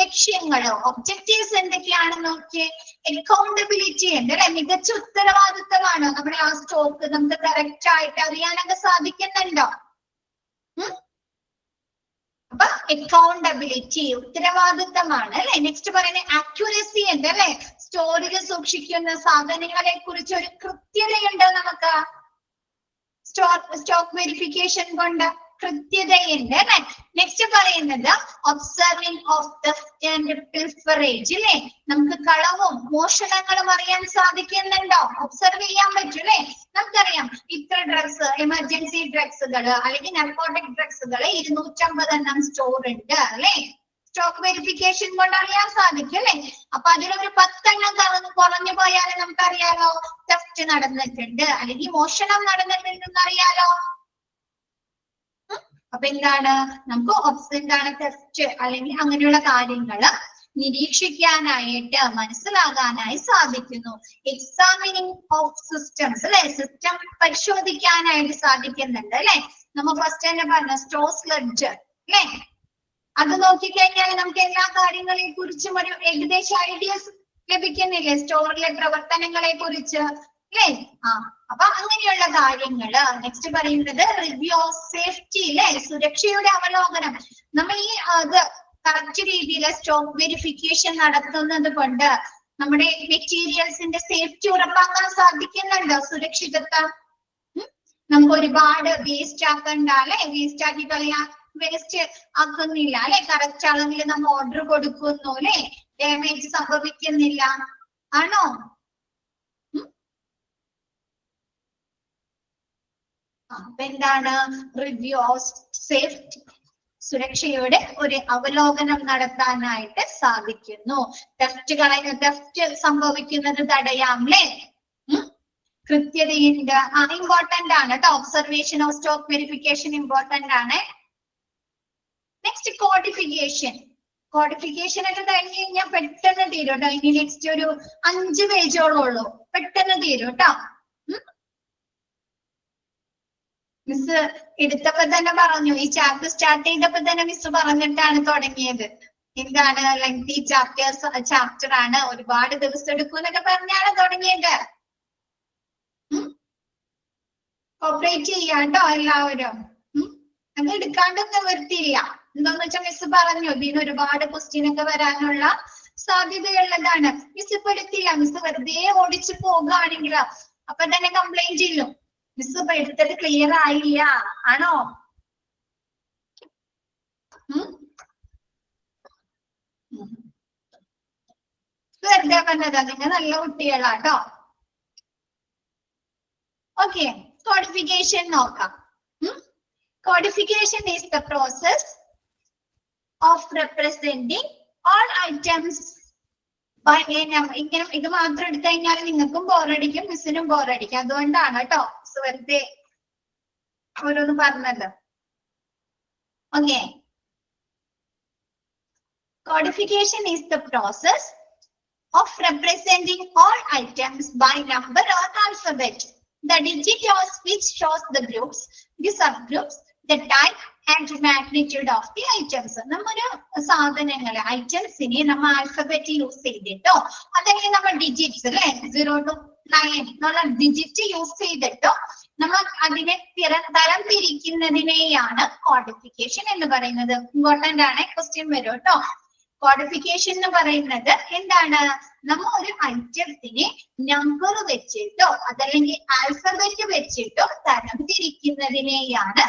ലക്ഷ്യങ്ങള്, ഒബ്ജക്റ്റീവ്സ് എന്തൊക്കെയാണെന്ന് നോക്കിയേ. അക്കൗണ്ടബിലിറ്റി ഉണ്ട് അല്ലെ? മികച്ച ഉത്തരവാദിത്തമാണ്. നമ്മുടെ ആ സ്റ്റോക്ക് നമുക്ക് കറക്റ്റ് ആയിട്ട് അറിയാനൊക്കെ സാധിക്കുന്നുണ്ടോ? അപ്പൊ അക്കൗണ്ടബിലിറ്റി ഉത്തരവാദിത്തമാണ് അല്ലെ? നെക്സ്റ്റ് പറയുന്നത് ആക്യുറസി ഉണ്ട് അല്ലെ? സ്റ്റോറിൽ സൂക്ഷിക്കുന്ന സാധനങ്ങളെ കുറിച്ച് ഒരു കൃത്യതയുണ്ട് നമുക്ക് സ്റ്റോക്ക് വെരിഫിക്കേഷൻ കൊണ്ട്, കൃത്യതയുണ്ട് അല്ലെ? നെക്സ്റ്റ് പറയുന്നത് ഒബ്സർവിംഗ് ഓഫ് തെഫ്റ്റ് ആൻഡ് പിൽഫറേജ് അല്ലെ? നമുക്ക് കളവും മോഷണങ്ങളും അറിയാൻ സാധിക്കുന്നുണ്ടോ? ഒബ്സർവ് ചെയ്യാൻ പറ്റും അല്ലെ? നമുക്കറിയാം ഇത്ര ഡ്രഗ്സ്, എമർജൻസി ഡ്രഗ്സുകൾ അല്ലെങ്കിൽ നർക്കോട്ടിക് ഡ്രഗ്സുകൾ 250 സ്റ്റോർ ഉണ്ട് അല്ലെ? സ്റ്റോക്ക് വെരിഫിക്കേഷൻ കൊണ്ട് അറിയാൻ സാധിക്കും അല്ലെ? അപ്പൊ അതിലൊരു 10 കുറഞ്ഞു പോയാൽ നമുക്കറിയാലോ തെഫ്റ്റ് നടന്നിട്ടുണ്ട് അല്ലെങ്കിൽ മോഷണം നടന്നിട്ടുണ്ടെന്ന് അറിയാലോ. അപ്പൊ എന്താണ്? നമുക്ക് എന്താണ് തെഫ്റ്റ് അല്ലെങ്കിൽ അങ്ങനെയുള്ള കാര്യങ്ങള് നിരീക്ഷിക്കാനായിട്ട് മനസ്സിലാകാനായി സാധിക്കുന്നു. എക്സാമിനിങ് ഓഫ് സിസ്റ്റംസ് അല്ലെ? സിസ്റ്റം പരിശോധിക്കാനായിട്ട് സാധിക്കുന്നുണ്ട് അല്ലെ? നമ്മൾ ഫസ്റ്റ് തന്നെ പറഞ്ഞ സ്റ്റോർസ് ലെഡ്ജർ അല്ലെ? അത് നോക്കിക്കഴിഞ്ഞാൽ നമുക്ക് എല്ലാ കാര്യങ്ങളെ കുറിച്ചും ഒരു ഏകദേശ ഐഡിയസ് ലഭിക്കുന്നില്ലേ? സ്റ്റോറിലെ പ്രവർത്തനങ്ങളെ കുറിച്ച് അല്ലേ? അപ്പൊ അങ്ങനെയുള്ള കാര്യങ്ങള്. നെക്സ്റ്റ് പറയുന്നത് റിവ്യൂ ഓഫ് സേഫ്റ്റി അല്ലെ, സുരക്ഷയുടെ അവലോകനം. നമ്മൾ ഈ അത് കറക്റ്റ് രീതിയിൽ സ്റ്റോക്ക് വെരിഫിക്കേഷൻ നടത്തുന്നത് കൊണ്ട് നമ്മുടെ മെറ്റീരിയൽസിന്റെ സേഫ്റ്റി ഉറപ്പാക്കാൻ സാധിക്കുന്നുണ്ടോ? സുരക്ഷിതത്വം. നമുക്ക് ഒരുപാട് വേസ്റ്റ് ആക്കണ്ട അല്ലെ, വേസ്റ്റ് ആക്കി കളയാൻ, വേസ്റ്റ് ആക്കുന്നില്ല അല്ലെ, കറക്റ്റ് അളവിൽ നമ്മൾ ഓർഡർ കൊടുക്കുന്നു അല്ലെ, ഡാമേജ് സംഭവിക്കുന്നില്ല, ആണോ? അപ്പൊ എന്താണ് റിവ്യൂ ഓഫ് സേഫ്റ്റി, സുരക്ഷയുടെ ഒരു അവലോകനം നടത്താനായിട്ട് സാധിക്കുന്നു. തെഫ്റ്റ് സംഭവിക്കുന്നത് തടയാം അല്ലേ? കൃത്യതയുണ്ട്. ഇമ്പോർട്ടന്റ് ആണ് കേട്ടോ. Observation of stock verification important ആണ്. Next codification. കോഡിഫിക്കേഷൻ ഒക്കെ കഴിഞ്ഞ് കഴിഞ്ഞാൽ പെട്ടെന്ന് തീരും കേട്ടോ. ഇനി നെക്സ്റ്റ് ഒരു 5 പേജോളം ഉള്ളൂ, പെട്ടെന്ന് തീരും കേട്ടോ. മിസ് എടുത്തപ്പോ തന്നെ പറഞ്ഞു, ഈ ചാപ്റ്റർ സ്റ്റാർട്ട് ചെയ്തപ്പോ തന്നെ മിസ് പറഞ്ഞിട്ടാണ് തുടങ്ങിയത്. എന്താണ് ലെങ്തി ചാപ്റ്റർ ആണ്, ഒരുപാട് ദിവസം എടുക്കും എന്നൊക്കെ പറഞ്ഞാണ് തുടങ്ങിയത്. കോപ്പറേറ്റ് ചെയ്യാട്ടോ എല്ലാവരും. അത് എടുക്കാണ്ടൊന്നും നിർത്തിയില്ല. എന്താന്ന് വെച്ചാൽ മിസ് പറഞ്ഞു ഇതിന് ഒരുപാട് ക്വസ്റ്റ്യൻ ഒക്കെ വരാനുള്ള സാധ്യതയുള്ളതാണ്. മിസ് ഇപ്പൊ എടുത്തില്ല, മിസ് വെറുതെ ഓടിച്ചു പോകുകയാണെങ്കിൽ അപ്പൊ തന്നെ കംപ്ലൈന്റ് ചെയ്യും, മിസ് ഇപ്പൊ എടുത്തത് ക്ലിയർ ആയില്ല, ആണോ? വെറുതെ പറഞ്ഞതാ, നിങ്ങൾ നല്ല കുട്ടികളാട്ടോ. ഓക്കെ, കോഡിഫിക്കേഷൻ നോക്കാം. Codification is the process of representing all items by a number. ഇങ്ങനെ ഇത് മാത്രം എടുത്തു കഴിഞ്ഞാൽ നിങ്ങൾക്കും ബോറടിക്കും, മിസ്സിനും ബോറടിക്കും. അതുകൊണ്ടാണ് കേട്ടോ മിസ് വെറുതെ ഓരോന്ന് പറഞ്ഞത്. Okay, codification is the process of representing all items by number or alphabet. The digit which shows the groups, the subgroups, the type and magnitude of the items. നമ്മുടെ സാധനങ്ങളെ ഐറ്റംസിനെ നമ്മൾ ആൽഫബറ്റ് യൂസ് ചെയ്തിട്ടോ അല്ലെങ്കിൽ നമ്മൾ ഡിജിറ്റ്സ് അല്ലെ 0 to 9 എന്നുള്ള ഡിജിറ്റ് യൂസ് ചെയ്തിട്ടോ നമ്മൾ അതിനെ തരം തിരിക്കുന്നതിനെയാണ് കോഡിഫിക്കേഷൻ എന്ന് പറയുന്നത്. ഇമ്പോർട്ടന്റ് ആണ്, ക്വസ്റ്റ്യൻ വരും കേട്ടോ. കോഡിഫിക്കേഷൻ എന്ന് പറയുന്നത് എന്താണ്? നമ്മൾ ഒരു ഐറ്റത്തിനെ നമ്പർ വെച്ചിട്ടോ അതല്ലെങ്കിൽ ആൽഫബറ്റ് വെച്ചിട്ടോ തരം തിരിക്കുന്നതിനെയാണ്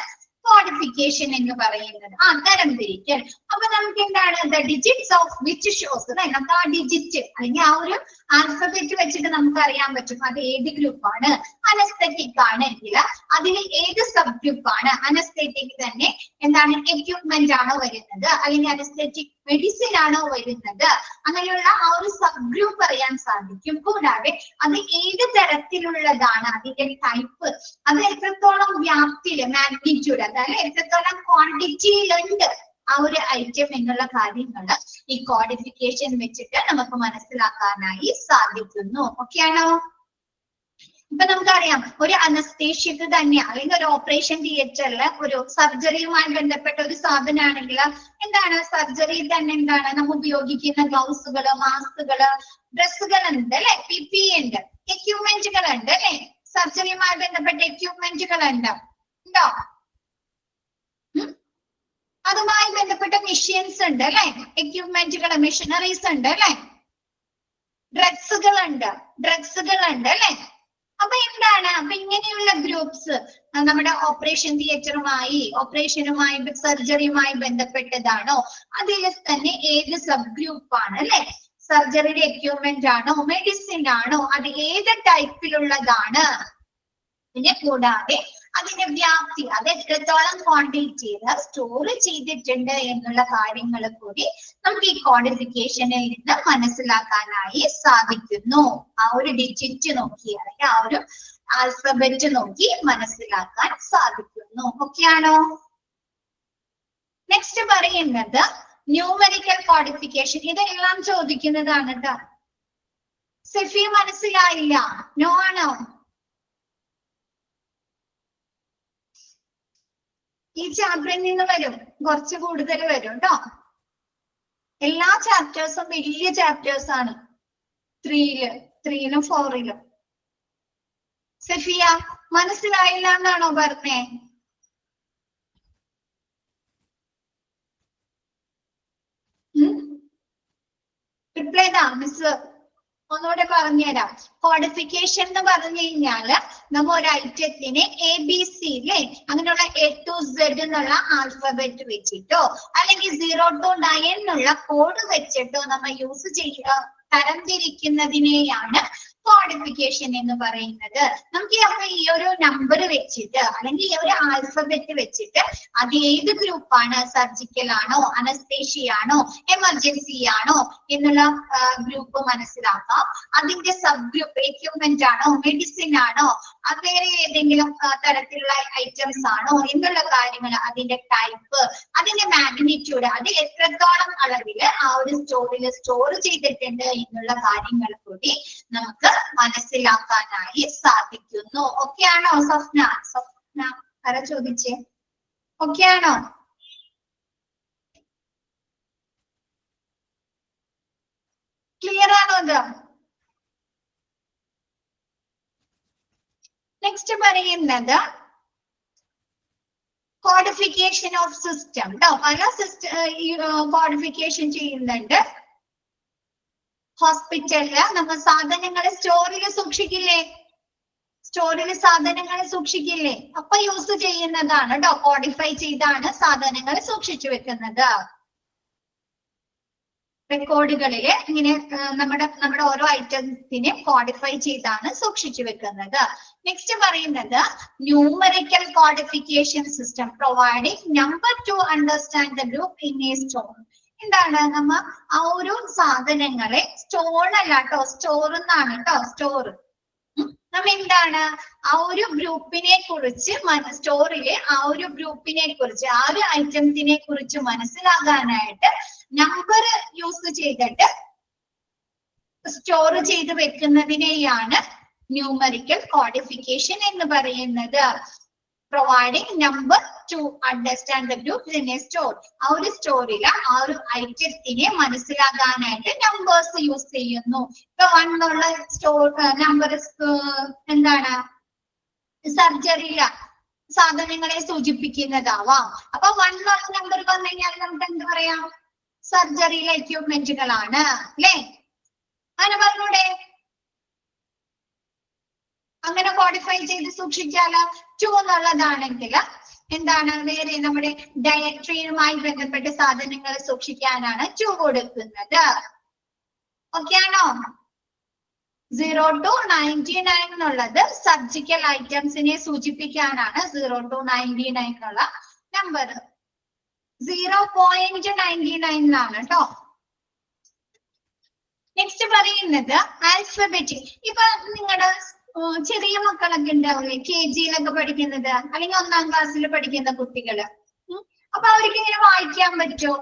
കോഡിഫിക്കേഷൻ എന്ന് പറയുന്നത്. തരം തിരിക്കൽ. അപ്പൊ നമുക്ക് എന്താണ് the digits of which shows, നമുക്ക് ആ ഡിജിറ്റ് അല്ലെങ്കിൽ ആ ഒരു ആൽഫബറ്റ് വെച്ചിട്ട് നമുക്ക് അറിയാൻ പറ്റും അത് ഏത് ഗ്രൂപ്പാണ്. അനസ്തെറ്റിക് ആണെങ്കിൽ അതിൽ ഏത് സബ് ഗ്രൂപ്പാണ്. അനസ്തെറ്റിക് തന്നെ എന്താണ് എക്യുപ്മെന്റ് ആണോ വരുന്നത് അല്ലെങ്കിൽ അനസ്തെറ്റിക് മെഡിസിൻ ആണോ വരുന്നത്, അങ്ങനെയുള്ള ആ ഒരു സബ് ഗ്രൂപ്പ് അറിയാൻ സാധിക്കും. കൂടാതെ അത് ഏത് തരത്തിലുള്ളതാണ്, അതിന്റെ ടൈപ്പ്, അത് എത്രത്തോളം വ്യാപ്തിയില് മാഗ്നിറ്റ്യൂഡ്, അതായത് എത്രത്തോളം ക്വാണ്ടിറ്റിയിലുണ്ട് ആ ഒരു ഐറ്റം എന്നുള്ള കാര്യങ്ങൾ ഈ കോഡിഫിക്കേഷൻ വെച്ചിട്ട് നമുക്ക് മനസ്സിലാക്കാനായി സാധിക്കുന്നു. ഓക്കെ ആണോ? ഇപ്പൊ നമുക്കറിയാം ഒരു അനസ്തേഷ്യക്ക് തന്നെ അല്ലെങ്കിൽ ഒരു ഓപ്പറേഷൻ തിയേറ്ററില് ഒരു സർജറിയുമായി ബന്ധപ്പെട്ട ഒരു സാധനമാണെങ്കിൽ എന്താണ് സർജറിയിൽ തന്നെ എന്താണ് നമ്മൾ ഉപയോഗിക്കുന്ന ഗ്ലൗസുകള്, മാസ്കുകള്, ഡ്രസ്സുകൾ ഉണ്ട് അല്ലെ, PPE ഉണ്ട്, എക്യുപ്മെന്റുകൾ ഉണ്ട് അല്ലെ, സർജറിയുമായി ബന്ധപ്പെട്ട എക്യുപ്മെന്റുകൾ ഉണ്ട്, ഉണ്ടോ? അതുമായി ബന്ധപ്പെട്ട മെഷീൻസ് ഉണ്ട് അല്ലെ, എക്യുപ്മെന്റുകൾ, മെഷീനറീസ് ഉണ്ട് അല്ലെ, ഡ്രഗ്സുകൾ ഉണ്ട് അല്ലെ. അപ്പൊ എന്താണ്? അപ്പൊ ഇങ്ങനെയുള്ള ഗ്രൂപ്പ്സ് നമ്മുടെ ഓപ്പറേഷനുമായി സർജറിയുമായി ബന്ധപ്പെട്ടതാണോ, അതിൽ തന്നെ ഏത് സബ് ഗ്രൂപ്പാണ് അല്ലെ, സർജറിയുടെ എക്യുപ്മെന്റ് ആണോ, മെഡിസിൻ ആണോ, അത് ഏത് ടൈപ്പിലുള്ളതാണ്, പിന്നെ കൂടാതെ അതിന്റെ വ്യാപ്തി, അത് എത്രത്തോളം ക്വാണ്ടിറ്റിയിൽ സ്റ്റോർ ചെയ്തിട്ടുണ്ട് എന്നുള്ള കാര്യങ്ങൾ കൂടി നമുക്ക് ഈ കോഡിഫിക്കേഷനിൽ നിന്ന് മനസ്സിലാക്കാനായി സാധിക്കുന്നു. ആ ഒരു ഡിജിറ്റ് നോക്കി അല്ലെങ്കിൽ ആ ഒരു ആൽഫബറ്റ് നോക്കി മനസ്സിലാക്കാൻ സാധിക്കുന്നു. ഓക്കെയാണോ? നെക്സ്റ്റ് പറയുന്നത് ന്യൂമറിക്കൽ കോഡിഫിക്കേഷൻ. ഇതെല്ലാം ചോദിക്കുന്നതാണ് കേട്ടോ. സെഫി മനസ്സിലായില്ല? നോ ആണോ? ഈ ചാപ്റ്ററിൽ നിന്ന് വരും, കുറച്ച് കൂടുതൽ വരും കേട്ടോ. എല്ലാ ചാപ്റ്റേഴ്സും വലിയ ചാപ്റ്റേഴ്സ് ആണ്, 3ലും 4ലും. സഫിയ മനസ്സിലായില്ല എന്നാണോ പറഞ്ഞേ? റിപ്ലൈ താ മിസ് ഒന്നുകൂടെ പറഞ്ഞുതരാം. കോഡിഫിക്കേഷൻ എന്ന് പറഞ്ഞു കഴിഞ്ഞാല് നമ്മ ഒരു ഐറ്റത്തിന് ABC അല്ലെ അങ്ങനെയുള്ള A to Z എന്നുള്ള ആൽഫബറ്റ് വെച്ചിട്ടോ അല്ലെങ്കിൽ 0 to 9 എന്നുള്ള കോഡ് വെച്ചിട്ടോ നമ്മൾ യൂസ് ചെയ്യുക തരംതിരിക്കുന്നതിനെയാണ് കോഡിഫിക്കേഷൻ എന്ന് പറയുന്നത്. നമുക്ക് അപ്പൊ ഈ ഒരു നമ്പർ വെച്ചിട്ട് അല്ലെങ്കിൽ ഈ ഒരു ആൽഫബറ്റ് വെച്ചിട്ട് അത് ഏത് ഗ്രൂപ്പാണ്, സർജിക്കൽ ആണോ, അനസ്തേഷ്യ ആണോ, എമർജൻസി ആണോ എന്നുള്ള ഗ്രൂപ്പ് മനസ്സിലാക്കാം. അതിന്റെ സബ് ഗ്രൂപ്പ് എക്യുപ്മെന്റ് ആണോ, മെഡിസിൻ ആണോ, അത് വേറെ ഏതെങ്കിലും തരത്തിലുള്ള ഐറ്റംസ് ആണോ എന്നുള്ള കാര്യങ്ങൾ, അതിന്റെ ടൈപ്പ്, അതിന്റെ മാഗ്നിറ്റ്യൂഡ്, അത് എത്രത്തോളം അളവില് ആ ഒരു സ്റ്റോറിൽ സ്റ്റോർ ചെയ്തിട്ടുണ്ട് എന്നുള്ള കാര്യങ്ങൾ കൂടി നമുക്ക് മനസ്സിലാക്കാനായി സാധിക്കുന്നു. ഓക്കെ ആണോ സ്വപ്ന? സ്വപ്ന ആരാ ചോദിച്ചേ? ഓക്കെ ആണോ? ക്ലിയർ ആണോ ഇത്? നെക്സ്റ്റ് പറയുന്നത് കോഡിഫിക്കേഷൻ ഓഫ് സിസ്റ്റം. പല കോഡിഫിക്കേഷൻ ചെയ്യുന്നുണ്ട്. ഹോസ്പിറ്റലില് നമ്മൾ സാധനങ്ങൾ സ്റ്റോറിൽ സൂക്ഷിക്കില്ലേ? സ്റ്റോറിൽ സാധനങ്ങൾ സൂക്ഷിക്കില്ലേ? അപ്പൊ യൂസ് ചെയ്യുന്നതാണ് കേട്ടോ. കോഡിഫൈ ചെയ്താണ് സാധനങ്ങൾ സൂക്ഷിച്ചു വെക്കുന്നത്. റെക്കോർഡുകളില് ഇങ്ങനെ നമ്മുടെ ഓരോ ഐറ്റംസിനെ കോഡിഫൈ ചെയ്താണ് സൂക്ഷിച്ചു വെക്കുന്നത്. നെക്സ്റ്റ് പറയുന്നത് numerical codification system providing number two understand the group in A store. എന്താണ് നമ്മ ആ ഒരു സാധനങ്ങളെ സ്റ്റോർ അല്ല കേട്ടോ, സ്റ്റോർ എന്നാണ് കേട്ടോ, സ്റ്റോർ. നമ്മ എന്താണ് ആ ഒരു ഗ്രൂപ്പിനെ കുറിച്ച് സ്റ്റോറിലെ ആ ഒരു ഗ്രൂപ്പിനെ കുറിച്ച് ആ ഒരു ഐറ്റംസിനെ കുറിച്ച് മനസ്സിലാകാനായിട്ട് നമ്പർ യൂസ് ചെയ്തിട്ട് സ്റ്റോർ ചെയ്ത് വെക്കുന്നതിനെയാണ് ന്യൂമറിക്കൽ കോഡിഫിക്കേഷൻ എന്ന് പറയുന്നത്. Providing number two understand the group in A store. ആ ഒരു സ്റ്റോറില് ആ ഒരു ഐറ്റത്തിനെ മനസ്സിലാകാനായിട്ട് നമ്പേഴ്സ് യൂസ് ചെയ്യുന്നു. ഇപ്പൊ 1 എന്നുള്ള നമ്പർ എന്താണ് സർജറിയില സാധനങ്ങളെ സൂചിപ്പിക്കുന്നതാവാം. അപ്പൊ 1 എന്നുള്ള നമ്പർ വന്നു കഴിഞ്ഞാൽ നമുക്ക് എന്ത് പറയാം? സർജറിയിലെ എക്യുപ്മെന്റുകളാണ് അല്ലേ? അങ്ങനെ പറഞ്ഞൂടെ? അങ്ങനെ കോഡിഫൈ ചെയ്ത് സൂക്ഷിച്ചാല് 2 എന്നുള്ളതാണെങ്കിൽ എന്താണ് വേറെ നമ്മുടെ ഡയട്രിയുമായി ബന്ധപ്പെട്ട സാധനങ്ങൾ സൂക്ഷിക്കാനാണ് 2 കൊടുക്കുന്നത്. ഓക്കെ ആണോ? 0 to 99 എന്നുള്ളത് സർജിക്കൽ ഐറ്റംസിനെ സൂചിപ്പിക്കാനാണ് 0 to 99 എന്നുള്ള നമ്പർ. 0.99 ആണ് കേട്ടോ. നെക്സ്റ്റ് പറയുന്നത് ആൽഫബറ്റിക്. ഇപ്പൊ നിങ്ങളുടെ ചെറിയ മക്കളൊക്കെ ഉണ്ടാവില്ലേ, KG-യിലൊക്കെ പഠിക്കുന്നത് അല്ലെങ്കിൽ 1ാം ക്ലാസ്സിൽ പഠിക്കുന്ന കുട്ടികള്. അപ്പൊ അവർക്ക് ഇങ്ങനെ വായിക്കാൻ പറ്റുമോ?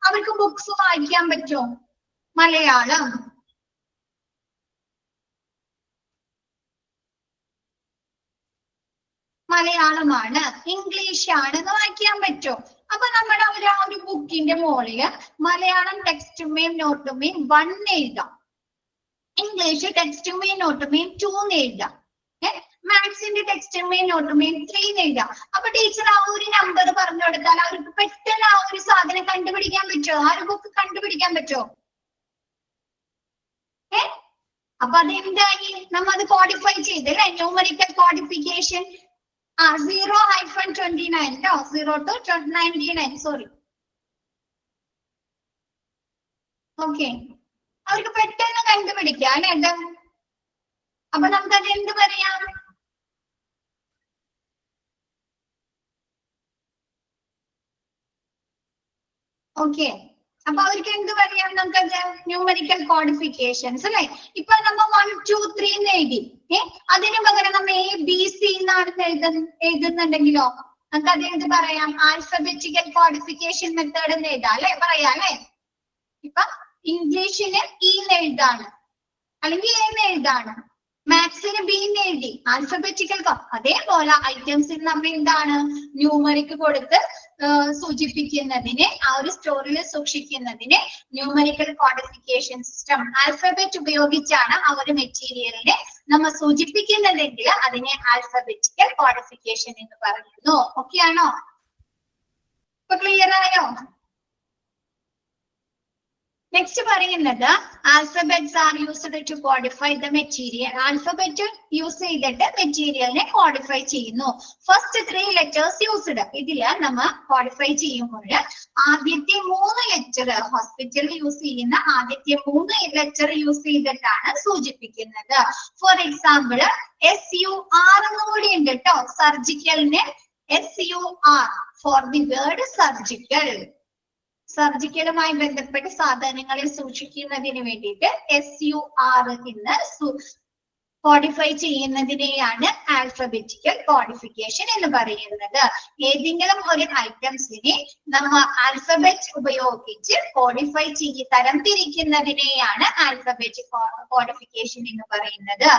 അവർക്ക് ബുക്സ് വായിക്കാൻ പറ്റുമോ? മലയാളം, മലയാളമാണ്, ഇംഗ്ലീഷ് ആണെന്ന് വായിക്കാൻ പറ്റുമോ? അപ്പൊ നമ്മുടെ ആ ഒരു ബുക്കിന്റെ മുകളില് മലയാളം ടെക്സ്റ്റുമേയും നോട്ടുമേയും 1 എഴുതാം, ഇംഗ്ലീഷ് ടെക്സ്റ്റുമേയും നോട്ടുമേയും 2 എഴുതാം, മാത്സിന്റെ ടെക്സ്റ്റുമേയും നോട്ടുമേയും 3 എഴുതാം. അപ്പൊ ടീച്ചർ ആ ഒരു നമ്പർ പറഞ്ഞു കൊടുത്താൽ അവർക്ക് പെട്ടെന്ന് ആ ഒരു സാധനം കണ്ടുപിടിക്കാൻ പറ്റുമോ? ആ ഒരു ബുക്ക് കണ്ടുപിടിക്കാൻ പറ്റുമോ? അപ്പൊ അതെന്തായി? നമ്മ അത് കോഡിഫൈ ചെയ്തല്ലേ, ന്യൂമറിക്കൽ കോഡിഫിക്കേഷൻ. 0-29 കേട്ടോ, 0 to 99 സോറി. ഓക്കെ, അവർക്ക് പെട്ടെന്ന് കണ്ടുപിടിക്കാം അല്ലെ? അപ്പൊ നമുക്കത് എന്ത് പറയാം? ഓക്കെ, അപ്പൊ അവർക്ക് എന്ത് പറയാം? നമുക്കത് ന്യൂമറിക്കൽ കോഡിഫിക്കേഷൻസ് അല്ലെ? ഇപ്പൊ നമ്മ 1, 2, 3 എന്ന് എഴുതി. അതിന് പകരം നമ്മ ABC എന്നാണ് എഴുതുന്നുണ്ടെങ്കിലോ നമുക്ക് അത് എന്ത് പറയാം? ആൽഫബറ്റിക്കൽ കോഡിഫിക്കേഷൻ മെത്തേഡ് എന്ന് എഴുതാം അല്ലെ? പറയാം അല്ലെ? ഇപ്പൊ ഇംഗ്ലീഷിന് E എന്ന് എഴുതാണ് അല്ലെങ്കിൽ A എന്ന് എഴുതാണ്. മാത്സിന് ബി എഴുതി, ആൽഫബറ്റിക്കൽ അതേപോലെ ഐറ്റംസിൽ നമ്മൾ എന്താണ് ന്യൂമറിക് കൊടുത്ത് സൂചിപ്പിക്കുന്നതിനെ, ആ ഒരു സ്റ്റോറിയിൽ സൂക്ഷിക്കുന്നതിനെ ന്യൂമറിക്കൽ കോഡിഫിക്കേഷൻ സിസ്റ്റം ആൽഫബറ്റ് ഉപയോഗിച്ചാണ് ആ ഒരു മെറ്റീരിയലിനെ നമ്മൾ സൂചിപ്പിക്കുന്നതെങ്കിൽ അതിനെ ആൽഫബറ്റിക്കൽ കോഡിഫിക്കേഷൻ എന്ന് പറയുന്നു. ഓക്കെ ആണോ? ഇപ്പൊ ക്ലിയർ ആയോ? നെക്സ്റ്റ് പറയുന്നത് alphabets are used to codify the material. Alphabet use ചെയ്തിട്ട് മെറ്റീരിയലിനെ കോഡിഫൈ ചെയ്യുന്നു. First 3 letters used. ഇതില് നമ്മൾ കോഡിഫൈ ചെയ്യുമ്പോൾ ആദ്യത്തെ 3 ലെറ്റർ, ഹോസ്പിറ്റലിൽ യൂസ് ചെയ്യുന്ന ആദ്യത്തെ 3 ലെറ്റർ യൂസ് ചെയ്തിട്ടാണ് സൂചിപ്പിക്കുന്നത്. ഫോർ എക്സാമ്പിൾ SUR എന്നുകൂടി ഉണ്ട് കേട്ടോ. സർജിക്കലിന് SUR for the word surgical. സർജിക്കലുമായി ബന്ധപ്പെട്ട് സാധനങ്ങളിൽ സൂക്ഷിക്കുന്നതിന് വേണ്ടിയിട്ട് SUR എന്ന് കോഡിഫൈ ചെയ്യുന്നതിനെയാണ് ആൽഫബറ്റിക്കൽ കോഡിഫിക്കേഷൻ എന്ന് പറയുന്നത്. ഏതെങ്കിലും ഒരു ഐറ്റംസിനെ നമ്മൾ ആൽഫബറ്റ് ഉപയോഗിച്ച് കോഡിഫൈ തരംതിരിക്കുന്നതിനെയാണ് ആൽഫബറ്റിക് കോഡിഫിക്കേഷൻ എന്ന് പറയുന്നത്.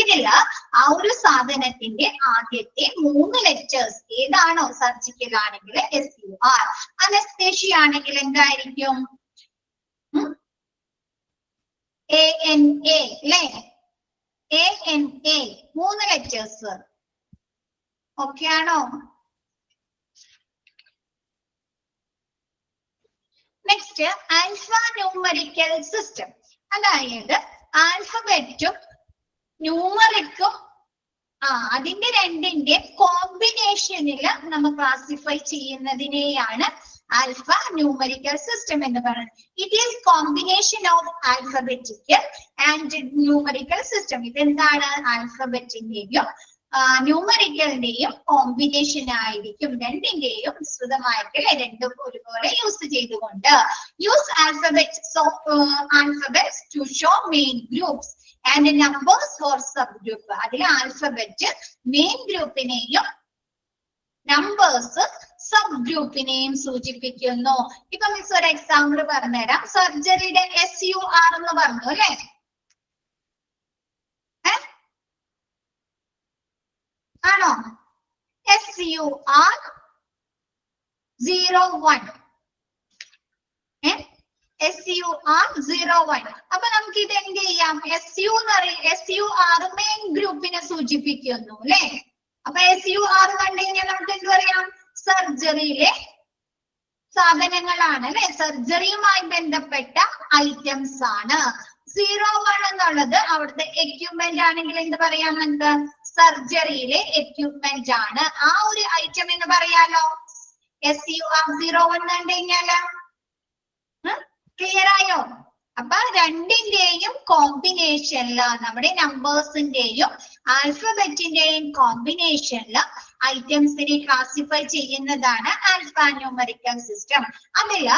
ഇതില് ആ ഒരു സാധനത്തിന്റെ ആദ്യത്തെ 3 ലെറ്റേഴ്സ് ഏതാണോ, സർജിക്കൽ ആണെങ്കിൽ SUR, അനസ്തേഷ്യ ആണെങ്കിൽ എന്തായിരിക്കും ANA അല്ലേ? ANA 3 letters. ഓക്കെ ആണോ? Next alpha numerical system. അതായത് ആൽഫബറ്റും ന്യൂമറിക്കും അതിന്റെ രണ്ടിന്റെ കോമ്പിനേഷനിൽ നമ്മൾ ക്ലാസിഫൈ ചെയ്യുന്നതിനെയാണ് ആൽഫ ന്യൂമറിക്കൽ സിസ്റ്റം എന്ന് പറയുന്നത്. It is combination of alphabetical and numerical system. ഇതെന്താണ്? ആൽഫബറ്റിന്റെയും ന്യൂമറിക്കലിന്റെയും കോമ്പിനേഷൻ ആയിരിക്കും. രണ്ടിന്റെയും മിശ്രിതമായിട്ട് രണ്ടും ഒരുപോലെ യൂസ് ചെയ്തുകൊണ്ട്. Use alphabets to show main groups and numbers for sub group. അതിൽ ആൽഫബറ്റ് മെയിൻ ഗ്രൂപ്പിനെയും നമ്പേഴ്സ് സബ് ഗ്രൂപ്പിനെയും സൂചിപ്പിക്കുന്നു. ഇപ്പൊ മിസ് ഒരു എക്സാമ്പിൾ പറഞ്ഞുതരാം. സർജറിയുടെ SUR എന്ന് പറഞ്ഞു അല്ലെ? ആണോ? SUR 01. SUR 01. അപ്പൊ നമുക്ക് ഇത് എന്ത് ചെയ്യാം? SUR മെയിൻ ഗ്രൂപ്പിനെ സൂചിപ്പിക്കുന്നു അല്ലെ? അപ്പൊ SUR കണ്ടു കഴിഞ്ഞാൽ നമുക്ക് എന്ത് പറയാം? സർജറിയിലെ സാധനങ്ങളാണ് അല്ലെ? സർജറിയുമായി ബന്ധപ്പെട്ട ഐറ്റംസ് ആണ്. 01 എന്നുള്ളത് അവിടുത്തെ എക്യുപ്മെന്റ് ആണെങ്കിൽ എന്ത് പറയാം? നമുക്ക് സർജറിയിലെ എക്യുപ്മെന്റ് ആണ്. ആ ഒരു ഐറ്റം എന്ന് പറയാലോ. SUR 01 കണ്ടു കഴിഞ്ഞാല് ക്ലിയർ ആയോ? അപ്പൊ രണ്ടിന്റെയും കോമ്പിനേഷനില്, നമ്മുടെ നമ്പേഴ്സിന്റെയും ആൽഫബറ്റിന്റെയും കോമ്പിനേഷനില് ഐറ്റംസിനെ ക്ലാസിഫൈ ചെയ്യുന്നതാണ് ആൽഫ ന്യൂമറിക്കൽ സിസ്റ്റം. അതില്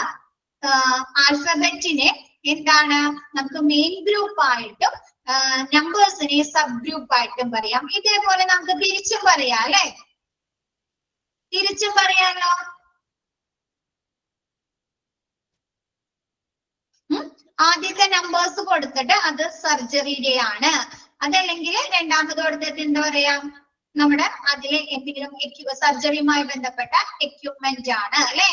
ആൽഫബറ്റിനെ എന്താണ് നമുക്ക് മെയിൻ ഗ്രൂപ്പ് ആയിട്ടും നമ്പേഴ്സിനെ സബ് ഗ്രൂപ്പ് ആയിട്ടും പറയാം. ഇതേപോലെ നമുക്ക് തിരിച്ചും പറയാം അല്ലെ? തിരിച്ചും പറയാലോ. ആദ്യത്തെ നമ്പേഴ്സ് കൊടുത്തിട്ട് അത് സർജറിയുടെ ആണ്, അതല്ലെങ്കിൽ രണ്ടാമത് കൊടുത്തിട്ട് എന്താ പറയാം? നമ്മുടെ അതിലെ എന്തെങ്കിലും സർജറിയുമായി ബന്ധപ്പെട്ട എക്യുപ്മെന്റ് ആണ് അല്ലെ?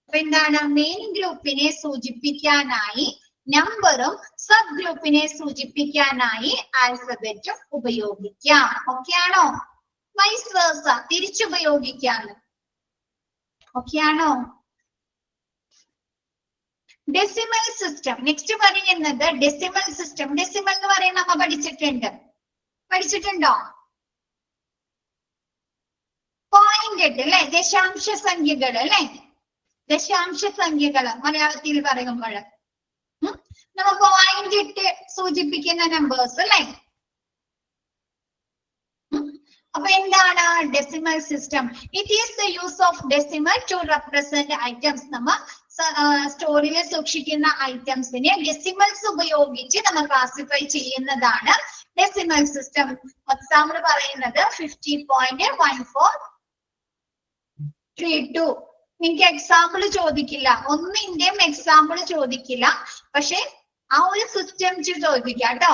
അപ്പൊ എന്താണ്? മെയിൻ ഗ്രൂപ്പിനെ സൂചിപ്പിക്കാനായി നമ്പറും സബ് ഗ്രൂപ്പിനെ സൂചിപ്പിക്കാനായി ആൽഫബറ്റും ഉപയോഗിക്കാം. ഓക്കെ ആണോ? വൈസ് വേഴ്സ തിരിച്ചുപയോഗിക്കാം. ഓക്കെ ആണോ? Decimal system. നെക്സ്റ്റ് പറയുന്നത് ഡെസിമൽ സിസ്റ്റം. ഡെസിമൽ എന്ന് പറയുന്നത് നമ്മ പഠിച്ചിട്ടുണ്ടോ? പോയിന്റ് അല്ലെ? ദശാംശ സംഖ്യകൾ അല്ലെ? ദശാംശ സംഖ്യകൾ മലയാളത്തിൽ പറയുമ്പോൾ നമ്മ പോയിന്റ് ഇട്ട് സൂചിപ്പിക്കുന്ന നമ്പേഴ്സ് അല്ലെ? അപ്പൊ എന്താണ് decimal system? It is the use of decimal to represent items. നമ്മ സ്റ്റോറിയിൽ സൂക്ഷിക്കുന്ന ഐറ്റംസിനെ ഡെസിമൽസ് ഉപയോഗിച്ച് നമ്മൾ ക്ലാസിഫൈ ചെയ്യുന്നതാണ് ഡെസിമൽ സിസ്റ്റം. എക്സാമ്പിൾ പറയുന്നത് 50.1432. നിങ്ങൾക്ക് എക്സാമ്പിൾ ചോദിക്കില്ല, ഒന്നിന്റെയും എക്സാമ്പിൾ ചോദിക്കില്ല, പക്ഷെ ആ ഒരു സിസ്റ്റം ചോദിക്കാം കേട്ടോ.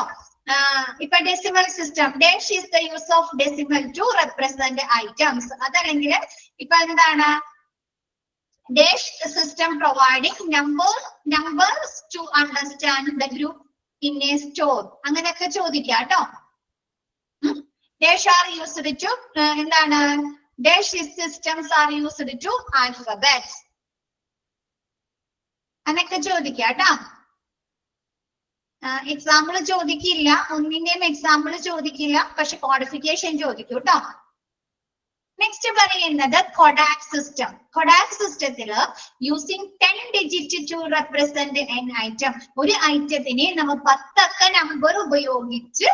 ഇപ്പൊ decimal system, dash is the use of decimal to represent items. അതല്ലെങ്കിൽ ഇപ്പൊ എന്താണ് dash system providing numbers to understand the group in a store. അങ്ങനെയൊക്കെ ചോദിക്കാം കേട്ടോ. Dash are used to എന്താണ് dash systems are used to alphabets. അങ്ങനെയൊക്കെ ചോദിക്കാം കേട്ടോ. എക്സാമ്പിൾ ചോദിക്കില്ല, ഒന്നിന്റെയും എക്സാമ്പിൾ ചോദിക്കില്ല, പക്ഷെ കോഡിഫിക്കേഷൻ ചോദിക്കും കേട്ടോ. നെക്സ്റ്റ് പറയുന്നത് കൊഡാക് സിസ്റ്റം. കൊഡാക് സിസ്റ്റത്തില് using 10 digit to represent an item. ഒരു ഐറ്റത്തിനെ നമ്മൾ 10 അക്ക നമ്പർ ഉപയോഗിച്ച്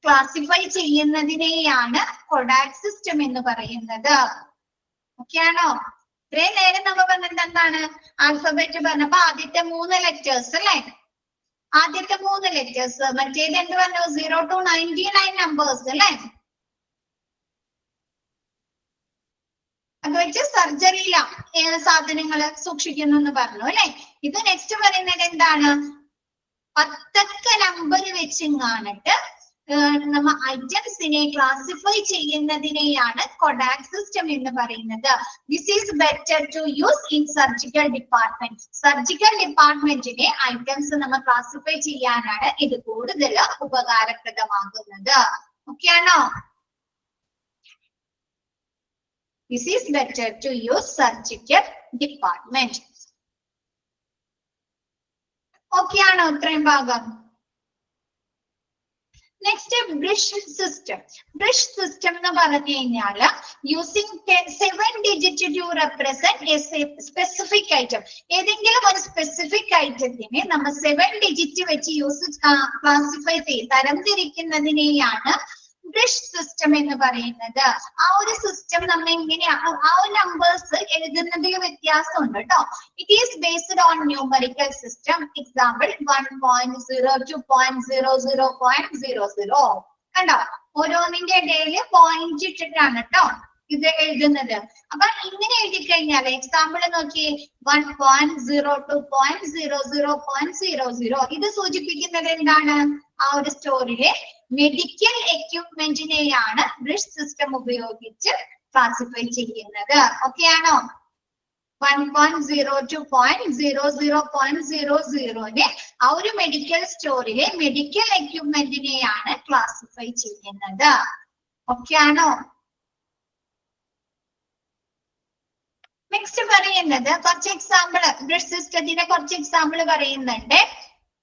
ക്ലാസിഫൈ ചെയ്യുന്നതിനെയാണ് കൊഡാക് സിസ്റ്റം എന്ന് പറയുന്നത്. ഓക്കെ ആണോ? ഇത്രയും നേരം നമ്മൾ പറഞ്ഞത് എന്താണ്? ആൽഫബറ്റ് പറഞ്ഞപ്പോ ആദ്യത്തെ 3 ലെറ്റേഴ്സ് അല്ലെ? ആദ്യത്തെ 3 ലെറ്റേഴ്സ്. മറ്റേത് എന്ത് പറഞ്ഞു? 0 to 99 നമ്പേഴ്സ് അല്ലെ? അത് വെച്ച് സർജറിയില സാധനങ്ങൾ സൂക്ഷിക്കുന്നു എന്ന് പറഞ്ഞു അല്ലെ? ഇത് നെക്സ്റ്റ് പറയുന്നത് എന്താണ്? 10 അക്ക നമ്പർ വെച്ചിങ്ങാണിട്ട് നമ്മ ഐറ്റംസിനെ ക്ലാസിഫൈ ചെയ്യുന്നതിനെയാണ് കൊഡാക് സിസ്റ്റം എന്ന് പറയുന്നത്. This is better to use in surgical department. Surgical ഡിപ്പാർട്ട്മെന്റിനെ ഐറ്റംസ് നമ്മൾ ക്ലാസിഫൈ ചെയ്യാനാണ് ഇത് കൂടുതൽ ഉപകാരപ്രദമാകുന്നത്. ഓക്കെ ആണോ? This is better to use surgical department. Okay ആണോ ഇത്രയും ഭാഗം? Next Brisch system. Brisch system എന്ന് പറഞ്ഞു കഴിഞ്ഞാൽ using 7 digit to represent a specific item. ഏതെങ്കിലും ഒരു സ്പെസിഫിക് ഐറ്റത്തിനെ നമ്മൾ 7 ഡിജിറ്റ് വെച്ച് ക്ലാസിഫൈ തരംതിരിക്കുന്നതിനെയാണ് ബ്രിഷ് സിസ്റ്റം എന്ന് പറയുന്നത്. ആ ഒരു സിസ്റ്റം നമ്മൾ എങ്ങനെയാണ് ആ ഒരു നമ്പേഴ്സ് എഴുതുന്നതിൽ വ്യത്യാസമുണ്ട് കേട്ടോ. It is based on numerical system. Example 1.0 2.00.00. കണ്ടോ? ഓരോന്നിന്റെ ഇടയിൽ പോയിന്റ് ഇട്ടിട്ടാണ് കേട്ടോ ഇത് എഴുതുന്നത്. അപ്പൊ ഇങ്ങനെ എഴുതി കഴിഞ്ഞാൽ എക്സാമ്പിൾ നോക്കി 1.0 2.00.00. ഇത് സൂചിപ്പിക്കുന്നത് എന്താണ്? ആ ഒരു സ്റ്റോറിലെ മെഡിക്കൽ എക്യുപ്മെന്റിനെയാണ് ബ്രിഷ് സിസ്റ്റം ഉപയോഗിച്ച് ക്ലാസിഫൈ ചെയ്യുന്നത്. ഓക്കെ ആണോ? 1.0 2.00.00 ആ ഒരു മെഡിക്കൽ സ്റ്റോറിലെ മെഡിക്കൽ എക്യുപ്മെന്റിനെയാണ് ക്ലാസിഫൈ ചെയ്യുന്നത്. ഓക്കെ ആണോ? നെക്സ്റ്റ് പറയുന്നത് കുറച്ച് എക്സാമ്പിൾ, ബ്രിഷ് സിസ്റ്റത്തിന്റെ കുറച്ച് എക്സാമ്പിൾ പറയുന്നുണ്ട്.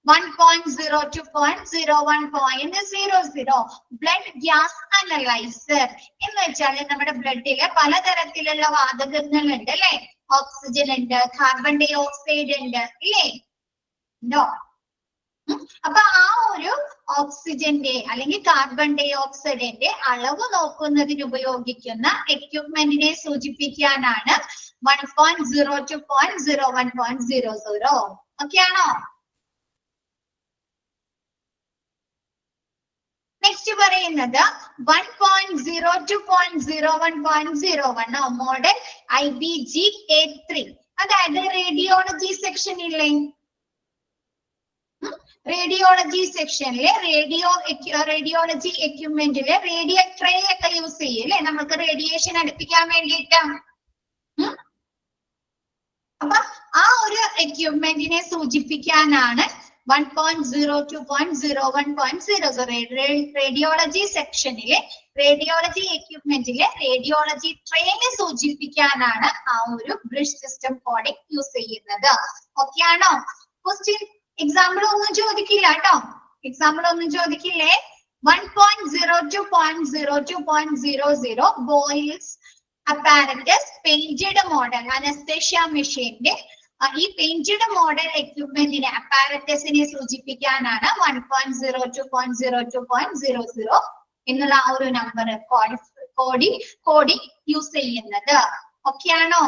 1.0 2.01.00 ബ്ലഡ് ഗ്യാസ് അനലൈസർ എന്ന് വെച്ചാൽ നമ്മുടെ ബ്ലഡില് പലതരത്തിലുള്ള വാതകങ്ങളുണ്ട് അല്ലെ? ഓക്സിജൻ ഉണ്ട്, കാർബൺ ഡൈ ഓക്സൈഡ് ഉണ്ട് ഇല്ലേ? ഉണ്ടോ? അപ്പൊ ആ ഒരു ഓക്സിജന്റെ അല്ലെങ്കിൽ കാർബൺ ഡൈ ഓക്സൈഡിന്റെ അളവ് നോക്കുന്നതിന് ഉപയോഗിക്കുന്ന എക്യുപ്മെന്റിനെ സൂചിപ്പിക്കാനാണ് 1.0 2.01.00. ഓക്കെ ആണോ? നെക്സ്റ്റ് പറയുന്നത് 1.0 2.01.01 മോഡൽ IBG A3. അതായത് റേഡിയോളജി സെക്ഷൻ ഇല്ലേ? റേഡിയോളജി സെക്ഷനിലെ റേഡിയോളജി എക്യുപ്മെന്റില് റേഡിയോ ട്രേ ഒക്കെ യൂസ് ചെയ്യല്ലേ നമുക്ക് റേഡിയേഷൻ അടുപ്പിക്കാൻ വേണ്ടിയിട്ട്. അപ്പൊ ആ ഒരു എക്യുപ്മെന്റിനെ സൂചിപ്പിക്കാനാണ് 1.0 2.01.00. റേഡിയോളജി സെക്ഷനിലെ റേഡിയോളജി എക്യുപ്മെന്റിലെ റേഡിയോളജി ട്രെയിനെ സൂചിപ്പിക്കാനാണ് ആ ഒരു ബ്രിഷ് സിസ്റ്റം കോഡിംഗ് യൂസ് ചെയ്യുന്നത്. ഓക്കെ ആണോ? ക്വസ്റ്റ്യൻ എക്സാമ്പിൾ ഒന്നും ചോദിക്കില്ല കേട്ടോ. എക്സാമ്പിൾ ഒന്നും ചോദിക്കില്ലേ? 1.0 2.02.00 boils apparatus painted model anaesthesia മെഷീന്റെ ഈ പെയിന്റഡ് മോഡൽ എക്യുപ്മെന്റിനെ അപ്പാരറ്റസിനെ സൂചിപ്പിക്കാനാണ് 1.0 2.02.00 എന്നുള്ള ആ ഒരു നമ്പർ കോഡിംഗ് യൂസ് ചെയ്യുന്നത്. ഓക്കെ ആണോ?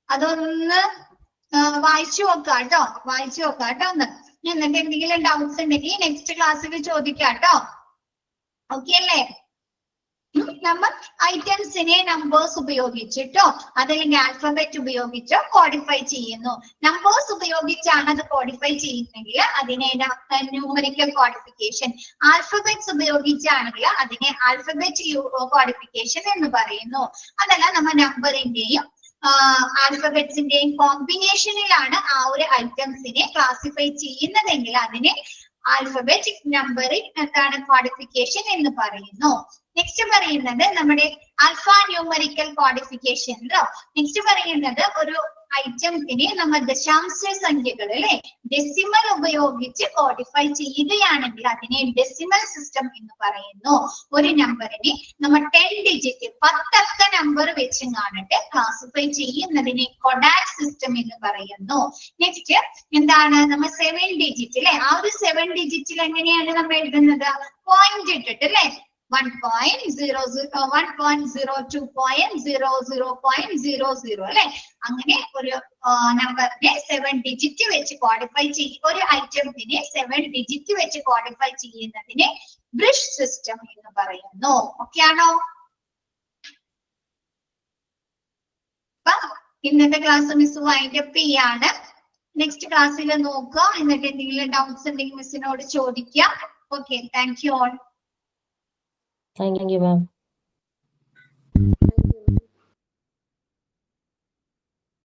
അതൊന്ന് വായിച്ചു നോക്കാം കേട്ടോ. ഒന്ന് എന്നിട്ട് എന്തെങ്കിലും ഡൗട്ട്സ് ഉണ്ടെങ്കിൽ നെക്സ്റ്റ് ക്ലാസ്സിൽ ചോദിക്കാം കേട്ടോ. ഓക്കെ അല്ലേ? നമ്മൾ ഐറ്റംസിനെ നമ്പേഴ്സ് ഉപയോഗിച്ചിട്ടോ അതല്ലെങ്കിൽ ആൽഫബറ്റ് ഉപയോഗിച്ചോ കോഡിഫൈ ചെയ്യുന്നു. നമ്പേഴ്സ് ഉപയോഗിച്ചാണ് അത് കോഡിഫൈ ചെയ്യുന്നെങ്കിൽ അതിനെ ന്യൂമറിക്കൽ കോഡിഫിക്കേഷൻ, ആൽഫബറ്റ്സ് ഉപയോഗിച്ചാണെങ്കിൽ അതിനെ ആൽഫബറ്റ് കോഡിഫിക്കേഷൻ എന്ന് പറയുന്നു. അതല്ല, നമ്മൾ നമ്പറിന്റെയും ആൽഫബറ്റ്സിന്റെയും കോമ്പിനേഷനിലാണ് ആ ഒരു ഐറ്റംസിനെ ക്ലാസിഫൈ ചെയ്യുന്നതെങ്കിൽ അതിനെ ആൽഫബറ്റിക് നമ്പറിംഗ് എന്താണ് കോഡിഫിക്കേഷൻ എന്ന് പറയുന്നു. നെക്സ്റ്റ് പറയുന്നത് നമ്മുടെ ആൽഫ ന്യൂമറിക്കൽ കോഡിഫിക്കേഷനിലോ നെക്സ്റ്റ് പറയുന്നത് ഒരു ഐറ്റംസിനെ നമ്മൾ ദശാംശ സംഖ്യകൾ അല്ലെ ഡെസിമൽ ഉപയോഗിച്ച് കോഡിഫൈ ചെയ്യുകയാണെങ്കിൽ അതിനെ ഡെസിമൽ സിസ്റ്റം എന്ന് പറയുന്നു. ഒരു നമ്പറിനെ നമ്മൾ 10 ഡിജിറ്റ് 10 അക്ക നമ്പർ വെച്ച് കാണട്ടെ ക്ലാസിഫൈ ചെയ്യുന്നതിനെ കൊഡാക് സിസ്റ്റം എന്ന് പറയുന്നു. നെക്സ്റ്റ് എന്താണ്, നമ്മൾ 7 ഡിജിറ്റ് അല്ലെ ആ ഒരു 7 ഡിജിറ്റിൽ എങ്ങനെയാണ് നമ്മൾ എഴുതുന്നത്, പോയിന്റ് ഇട്ടിട്ട് അല്ലെ 1.00 1.02.00.00 അല്ലെ അങ്ങനെ ഒരു നമ്പറിനെ 7 ഡിജിറ്റ് വെച്ച് കോഡിഫൈ ചെയ്യും. ഒരു ഐറ്റത്തിനെ 7 ഡിജിറ്റ് വെച്ച് കോഡിഫൈ ചെയ്യുന്നതിനെ ബ്രിഷ് സിസ്റ്റം എന്ന് പറയുന്നു. ഓക്കെ ആണോ? ഇന്നത്തെ ക്ലാസ് മിസ് വൈൻഡപ്പ് ചെയ്യാണ്. നെക്സ്റ്റ് ക്ലാസ്സിൽ നോക്കുക, എന്നിട്ട് എന്തെങ്കിലും ഡൗട്ട്സ് ഉണ്ടെങ്കിൽ മിസ്സിനോട് ചോദിക്കാം. Okay, thank you all. Thank you, ma'am.